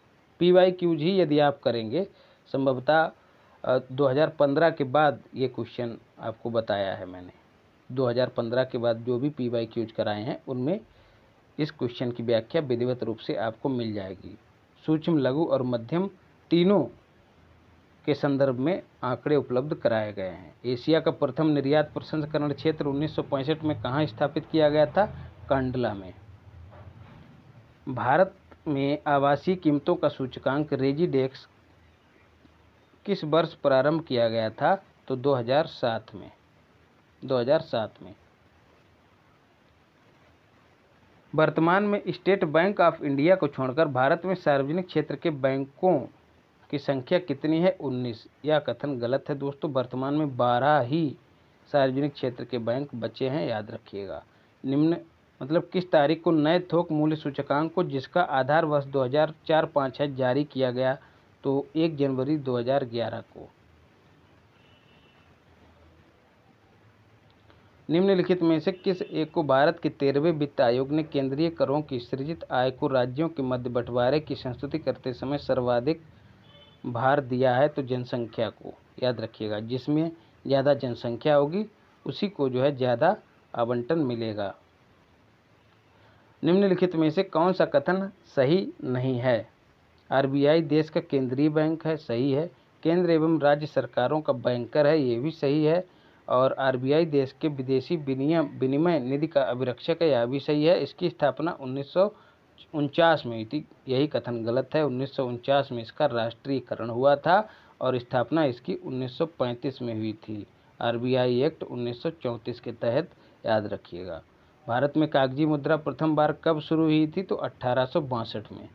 PYQs ही यदि आप करेंगे, संभवतः 2015 के बाद ये क्वेश्चन आपको बताया है मैंने। 2015 के बाद जो भी PYQs कराए हैं उनमें इस क्वेश्चन की व्याख्या विधिवत रूप से आपको मिल जाएगी। सूक्ष्म, लघु और मध्यम तीनों के संदर्भ में आंकड़े उपलब्ध कराए गए हैं। एशिया का प्रथम निर्यात प्रसंस्करण क्षेत्र 1965 में कहाँ स्थापित किया गया था? कांडला में। भारत में आवासीय कीमतों का सूचकांक रेजिडेक्स किस वर्ष प्रारंभ किया गया था? तो 2007 में। 2007 में। वर्तमान में स्टेट बैंक ऑफ इंडिया को छोड़कर भारत में सार्वजनिक क्षेत्र के बैंकों की संख्या कितनी है? 19। यह कथन गलत है दोस्तों, वर्तमान में 12 ही सार्वजनिक क्षेत्र के बैंक बचे हैं, याद रखिएगा। निम्न मतलब किस तारीख को नए थोक मूल्य सूचकांक को, जिसका आधार वर्ष 2004-5 है, जारी किया गया? तो 1 जनवरी 2011 को। निम्नलिखित में से किस एक को भारत के 13वें वित्त आयोग ने केंद्रीय करों की सृजित आय को राज्यों के मध्य बंटवारे की संस्तुति करते समय सर्वाधिक भार दिया है? तो जनसंख्या को, याद रखिएगा। जिसमें ज़्यादा जनसंख्या होगी उसी को जो है ज़्यादा आवंटन मिलेगा। निम्नलिखित में से कौन सा कथन सही नहीं है? RBI देश का केंद्रीय बैंक है, सही है। केंद्र एवं राज्य सरकारों का बैंकर है, ये भी सही है। और RBI देश के विदेशी विनिमय निधि का अभिरक्षक है, यह भी सही है। इसकी स्थापना 1949 में हुई थी, यही कथन गलत है। 1949 में इसका राष्ट्रीयकरण हुआ था और स्थापना इसकी 1935 में हुई थी। RBI एक्ट 1934 के तहत, याद रखिएगा। भारत में कागजी मुद्रा प्रथम बार कब शुरू हुई थी? तो 1862 में।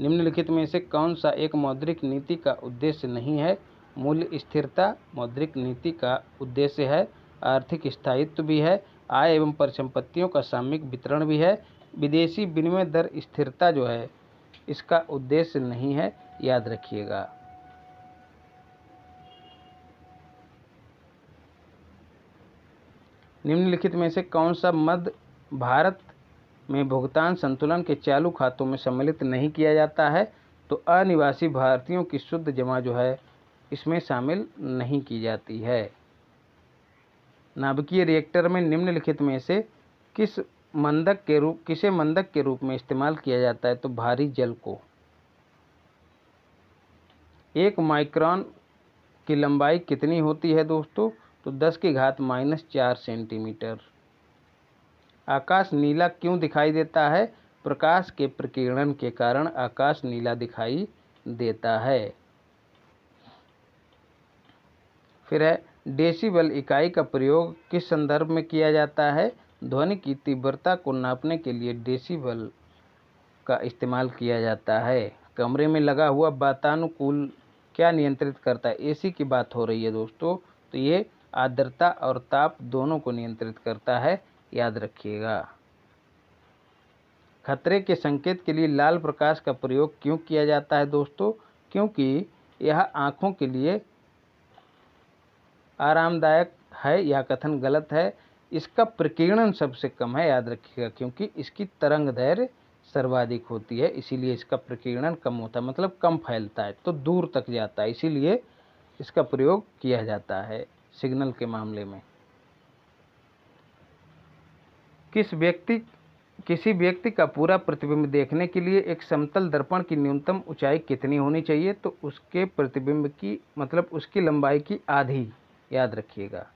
निम्नलिखित में से कौन सा एक मौद्रिक नीति का उद्देश्य नहीं है? मूल्य स्थिरता मौद्रिक नीति का उद्देश्य है। आर्थिक स्थायित्व भी है। आय एवं परिसंपत्तियों का सामयिक वितरण भी है। विदेशी विनिमय दर स्थिरता जो है इसका उद्देश्य नहीं है, याद रखिएगा। निम्नलिखित में से कौन सा मद भारत में भुगतान संतुलन के चालू खातों में सम्मिलित नहीं किया जाता है? तो अनिवासी भारतीयों की शुद्ध जमा जो है इसमें शामिल नहीं की जाती है। नाभिकीय रिएक्टर में निम्नलिखित में से किसे मंदक के रूप में इस्तेमाल किया जाता है? तो भारी जल को। 1 माइक्रोन की लंबाई कितनी होती है दोस्तों? तो 10⁻⁻4 सेंटीमीटर। आकाश नीला क्यों दिखाई देता है? प्रकाश के प्रकीर्णन के कारण आकाश नीला दिखाई देता है। फिर है, डेसिबल इकाई का प्रयोग किस संदर्भ में किया जाता है? ध्वनि की तीव्रता को नापने के लिए डेसिबल का इस्तेमाल किया जाता है। कमरे में लगा हुआ वातानुकूल क्या नियंत्रित करता है? AC की बात हो रही है दोस्तों, तो ये आर्द्रता और ताप दोनों को नियंत्रित करता है, याद रखिएगा। खतरे के संकेत के लिए लाल प्रकाश का प्रयोग क्यों किया जाता है दोस्तों? क्योंकि यह आँखों के लिए आरामदायक है या कथन गलत है। इसका प्रकीर्णन सबसे कम है, याद रखिएगा, क्योंकि इसकी तरंग दैर्घ्य सर्वाधिक होती है, इसीलिए इसका प्रकीर्णन कम होता है, मतलब कम फैलता है, तो दूर तक जाता है, इसीलिए इसका प्रयोग किया जाता है सिग्नल के मामले में। किसी व्यक्ति का पूरा प्रतिबिंब देखने के लिए एक समतल दर्पण की न्यूनतम ऊंचाई कितनी होनी चाहिए? तो उसके प्रतिबिंब की मतलब उसकी लंबाई की आधी, याद रखिएगा।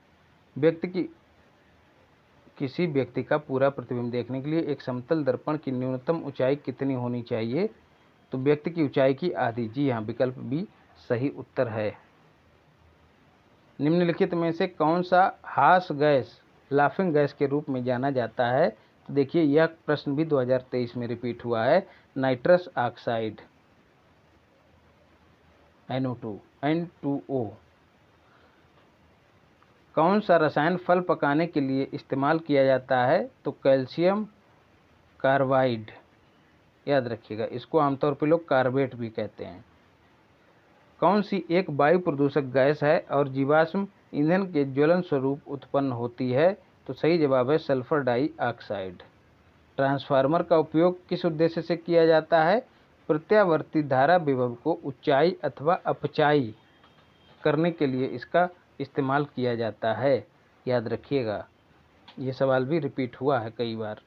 किसी व्यक्ति का पूरा प्रतिबिंब देखने के लिए एक समतल दर्पण की न्यूनतम ऊंचाई कितनी होनी चाहिए? तो व्यक्ति की ऊंचाई की आधी। जी हाँ, विकल्प बी सही उत्तर है। निम्नलिखित में से कौन सा हास्य गैस लाफिंग गैस के रूप में जाना जाता है? तो देखिए, यह प्रश्न भी 2023 में रिपीट हुआ है। Nitrous oxide N2O। कौन सा रसायन फल पकाने के लिए इस्तेमाल किया जाता है? तो कैल्शियम कार्बाइड, याद रखिएगा, इसको आमतौर पर लोग कार्बेट भी कहते हैं। कौन सी एक वायु प्रदूषक गैस है और जीवाश्म ईंधन के ज्वलन स्वरूप उत्पन्न होती है? तो सही जवाब है सल्फर डाइऑक्साइड। ट्रांसफार्मर का उपयोग किस उद्देश्य से किया जाता है? प्रत्यावर्ती धारा विभव को ऊंचाई अथवा अपचाई करने के लिए इसका इस्तेमाल किया जाता है, याद रखिएगा। ये सवाल भी रिपीट हुआ है कई बार।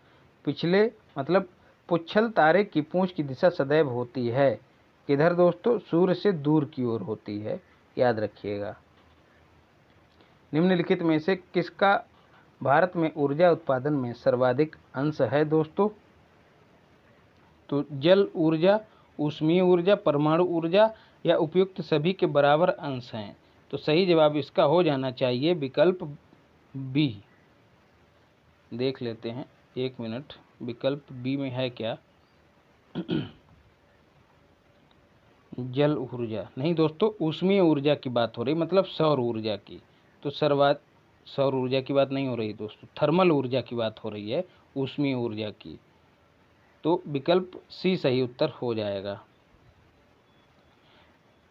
पुच्छल तारे की पूंछ की दिशा सदैव होती है किधर दोस्तों? सूर्य से दूर की ओर होती है, याद रखिएगा। निम्नलिखित में से किसका भारत में ऊर्जा उत्पादन में सर्वाधिक अंश है दोस्तों? तो जल ऊर्जा, ऊष्मीय ऊर्जा, परमाणु ऊर्जा या उपयुक्त सभी के बराबर अंश हैं। तो सही जवाब इसका हो जाना चाहिए विकल्प बी। देख लेते हैं, एक मिनट, विकल्प बी में है क्या? जल ऊर्जा नहीं दोस्तों, ऊष्मीय ऊर्जा की बात हो रही, मतलब सौर ऊर्जा की। तो सौर ऊर्जा की बात नहीं हो रही दोस्तों, थर्मल ऊर्जा की बात हो रही है, ऊष्मीय ऊर्जा की। तो विकल्प सी सही उत्तर हो जाएगा।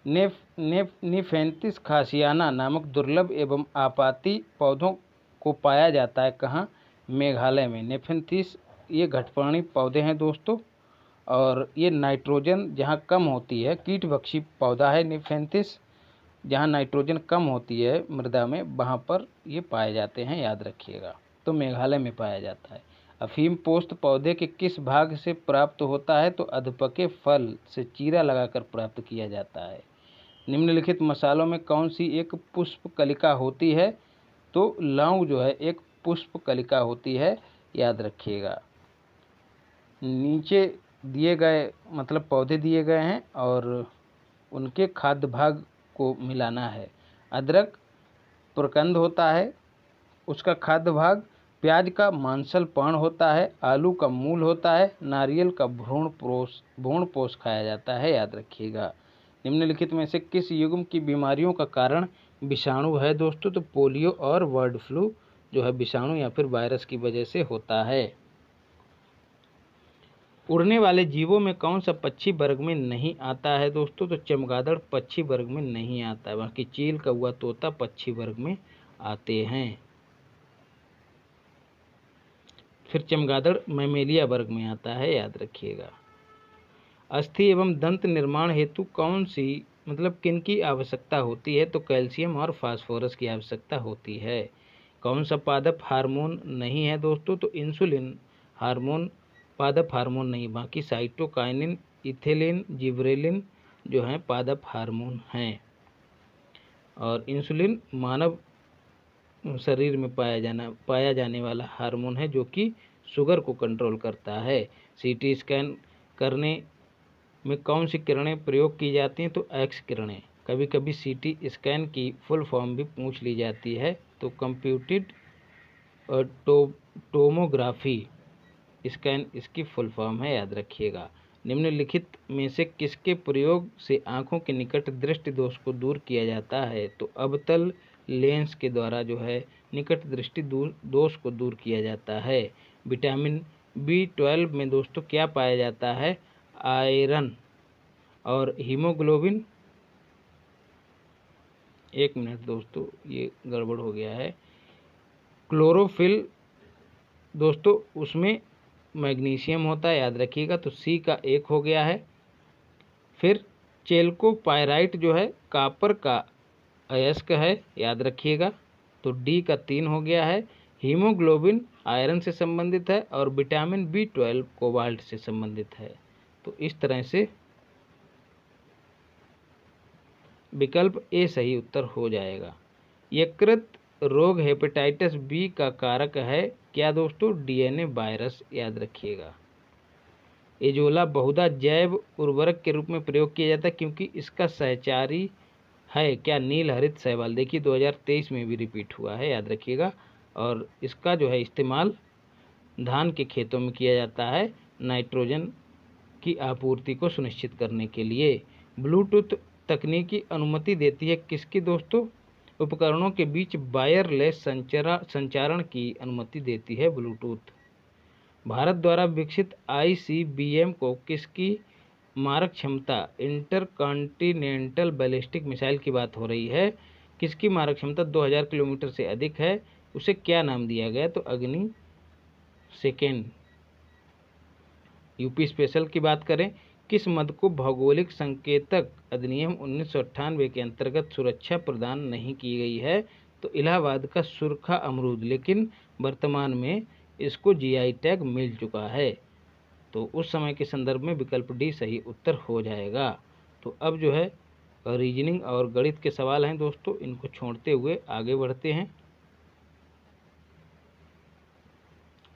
निफेंथिस खासियाना नामक दुर्लभ एवं आपाती पौधों को पाया जाता है कहाँ? मेघालय में। नेफेंथिस ये घटपर्णी पौधे हैं दोस्तों, और ये नाइट्रोजन जहाँ कम होती है, कीटभक्षी पौधा है निफेंथिस, जहाँ नाइट्रोजन कम होती है मृदा में, वहाँ पर ये पाए जाते हैं, याद रखिएगा। तो मेघालय में पाया जाता है। अफीम पोस्त पौधे के किस भाग से प्राप्त होता है? तो अधपके फल से चीरा लगाकर प्राप्त किया जाता है। निम्नलिखित मसालों में कौन सी एक पुष्प कलिका होती है? तो लौंग जो है एक पुष्प कलिका होती है, याद रखिएगा। नीचे दिए गए पौधे दिए गए हैं और उनके खाद्य भाग को मिलाना है। अदरक प्रकंद होता है, उसका खाद्य भाग, प्याज का मांसल पर्ण होता है, आलू का मूल होता है, नारियल का भ्रूण पोष खाया जाता है, याद रखिएगा। निम्नलिखित में से किस युग्म की बीमारियों का कारण विषाणु है दोस्तों? तो पोलियो और बर्ड फ्लू जो है विषाणु या फिर वायरस की वजह से होता है। उड़ने वाले जीवों में कौन सा पक्षी वर्ग में नहीं आता है दोस्तों? तो चमगादड़ पक्षी वर्ग में नहीं आता है, बाकी चील, कौवा, तोता पक्षी वर्ग में आते हैं। फिर चमगादड़ मैमेलिया वर्ग में आता है, याद रखिएगा। अस्थि एवं दंत निर्माण हेतु कौन सी किन की आवश्यकता होती है? तो कैल्शियम और फास्फोरस की आवश्यकता होती है। कौन सा पादप हार्मोन नहीं है दोस्तों? तो इंसुलिन हार्मोन पादप हार्मोन नहीं, बाकी साइटोकाइनिन, इथिलीन, जिब्रेलिन जो हैं पादप हार्मोन हैं। और इंसुलिन मानव शरीर में पाया जाने वाला हार्मोन है, जो कि शुगर को कंट्रोल करता है। सीटी स्कैन करने में कौन सी किरणें प्रयोग की जाती हैं? तो एक्स किरणें। कभी कभी सीटी स्कैन की फुल फॉर्म भी पूछ ली जाती है, तो कंप्यूटेड टोमोग्राफी स्कैन इसकी फुल फॉर्म है, याद रखिएगा। निम्नलिखित में से किसके प्रयोग से आंखों के निकट दृष्टि दोष को दूर किया जाता है? तो अवतल लेंस के द्वारा जो है निकट दृष्टि दोष को दूर किया जाता है। विटामिन B12 में दोस्तों क्या पाया जाता है? आयरन और हीमोग्लोबिन। एक मिनट दोस्तों, ये गड़बड़ हो गया है। क्लोरोफिल दोस्तों उसमें मैग्नीशियम होता है, याद रखिएगा, तो सी का 1 हो गया है। फिर चेल्कोपायराइट जो है कॉपर का अयस्क है, याद रखिएगा, तो डी का 3 हो गया है। हीमोग्लोबिन आयरन से संबंधित है और विटामिन B12 कोबाल्ट से संबंधित है। तो इस तरह से विकल्प ए सही उत्तर हो जाएगा। यकृत रोग हेपेटाइटिस बी का कारक है क्या दोस्तों? DNA वायरस, याद रखिएगा। एजोला बहुधा जैव उर्वरक के रूप में प्रयोग किया जाता है क्योंकि इसका सहचारी है क्या? नील हरित शैवाल। देखिए 2023 में भी रिपीट हुआ है, याद रखिएगा। और इसका जो है इस्तेमाल धान के खेतों में किया जाता है नाइट्रोजन की आपूर्ति को सुनिश्चित करने के लिए। ब्लूटूथ तकनीकी अनुमति देती है किसकी दोस्तों? उपकरणों के बीच वायरलेस संचारण की अनुमति देती है ब्लूटूथ। भारत द्वारा विकसित ICBM को किसकी मारक क्षमता? इंटरकॉन्टिनेंटल बैलिस्टिक मिसाइल की बात हो रही है। किसकी मारक क्षमता 2000 किलोमीटर से अधिक है? उसे क्या नाम दिया गया? तो अग्नि सेकेंड। यूपी स्पेशल की बात करें, किस मद को भौगोलिक संकेतक अधिनियम 1998 के अंतर्गत सुरक्षा प्रदान नहीं की गई है? तो इलाहाबाद का सुरखा अमरूद, लेकिन वर्तमान में इसको GI टैग मिल चुका है। तो उस समय के संदर्भ में विकल्प डी सही उत्तर हो जाएगा। तो अब जो है रीजनिंग और गणित के सवाल हैं दोस्तों, इनको छोड़ते हुए आगे बढ़ते हैं।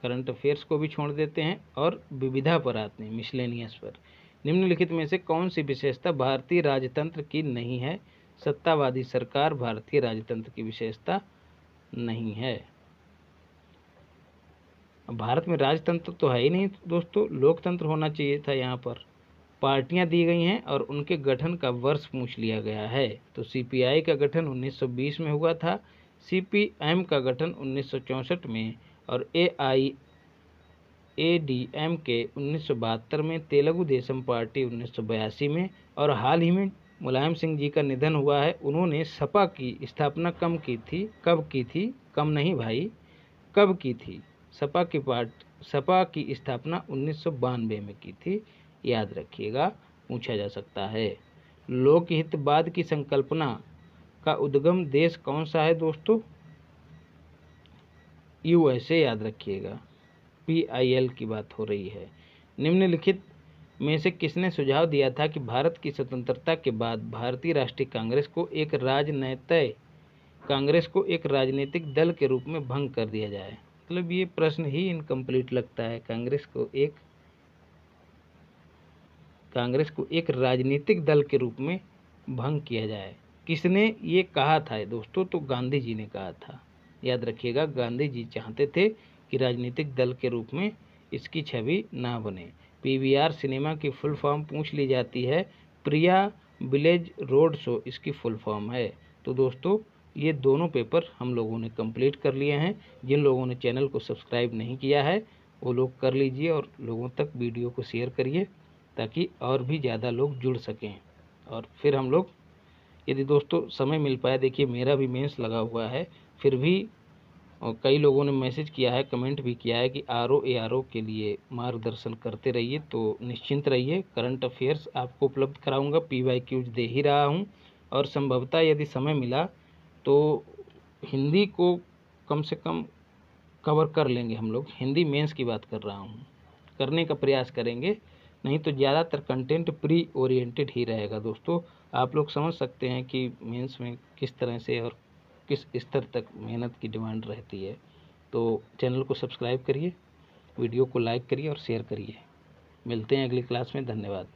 करंट अफेयर्स को भी छोड़ देते हैं और विविधा पर आते हैं, मिसलेनियस पर। निम्नलिखित में से कौन सी विशेषता भारतीय राजतंत्र की नहीं है? सत्तावादी सरकार भारतीय राजतंत्र की विशेषता नहीं है। भारत में राजतंत्र तो है ही नहीं दोस्तों, लोकतंत्र होना चाहिए था। यहाँ पर पार्टियां दी गई हैं और उनके गठन का वर्ष पूछ लिया गया है। तो CPI का गठन 1920 में हुआ था, CPM का गठन 1964 में और AIADM के 1972 में, तेलुगु देशम पार्टी 1982 में और हाल ही में मुलायम सिंह जी का निधन हुआ है। उन्होंने सपा की स्थापना कब की थी? कम नहीं भाई, कब की थी? सपा की स्थापना 1992 में की थी, याद रखिएगा, पूछा जा सकता है। लोकहितवाद की संकल्पना का उद्गम देश कौन सा है दोस्तों? USA, याद रखिएगा। PIL की बात हो रही है। निम्नलिखित में से किसने सुझाव दिया था कि भारत की स्वतंत्रता के बाद भारतीय राष्ट्रीय कांग्रेस को एक राजनीतिक दल के रूप में भंग कर दिया जाए? मतलब ये प्रश्न ही इनकम्प्लीट लगता है। कांग्रेस को एक राजनीतिक दल के रूप में भंग किया जाए, किसने ये कहा था दोस्तों? तो गांधी जी ने कहा था, याद रखिएगा। गांधी जी चाहते थे कि राजनीतिक दल के रूप में इसकी छवि ना बने। PVR सिनेमा की फुल फॉर्म पूछ ली जाती है, प्रिया विलेज रोड शो इसकी फुल फॉर्म है। तो दोस्तों ये दोनों पेपर हम लोगों ने कंप्लीट कर लिए हैं। जिन लोगों ने चैनल को सब्सक्राइब नहीं किया है वो लोग कर लीजिए और लोगों तक वीडियो को शेयर करिए ताकि और भी ज़्यादा लोग जुड़ सकें। और फिर हम लोग, यदि दोस्तों समय मिल पाया, देखिए मेरा भी मेंस लगा हुआ है, फिर भी और कई लोगों ने मैसेज किया है, कमेंट भी किया है कि RO के लिए मार्गदर्शन करते रहिए। तो निश्चिंत रहिए, करंट अफेयर्स आपको उपलब्ध कराऊंगा, PYQs दे ही रहा हूं। और संभवतः यदि समय मिला तो हिंदी को कम से कम कवर कर लेंगे हम लोग। हिंदी मेंस की बात कर रहा हूँ, करने का प्रयास करेंगे, नहीं तो ज़्यादातर कंटेंट प्री ओरिएंटेड ही रहेगा दोस्तों। आप लोग समझ सकते हैं कि मेंस में किस तरह से और किस स्तर तक मेहनत की डिमांड रहती है। तो चैनल को सब्सक्राइब करिए, वीडियो को लाइक करिए और शेयर करिए। मिलते हैं अगली क्लास में, धन्यवाद।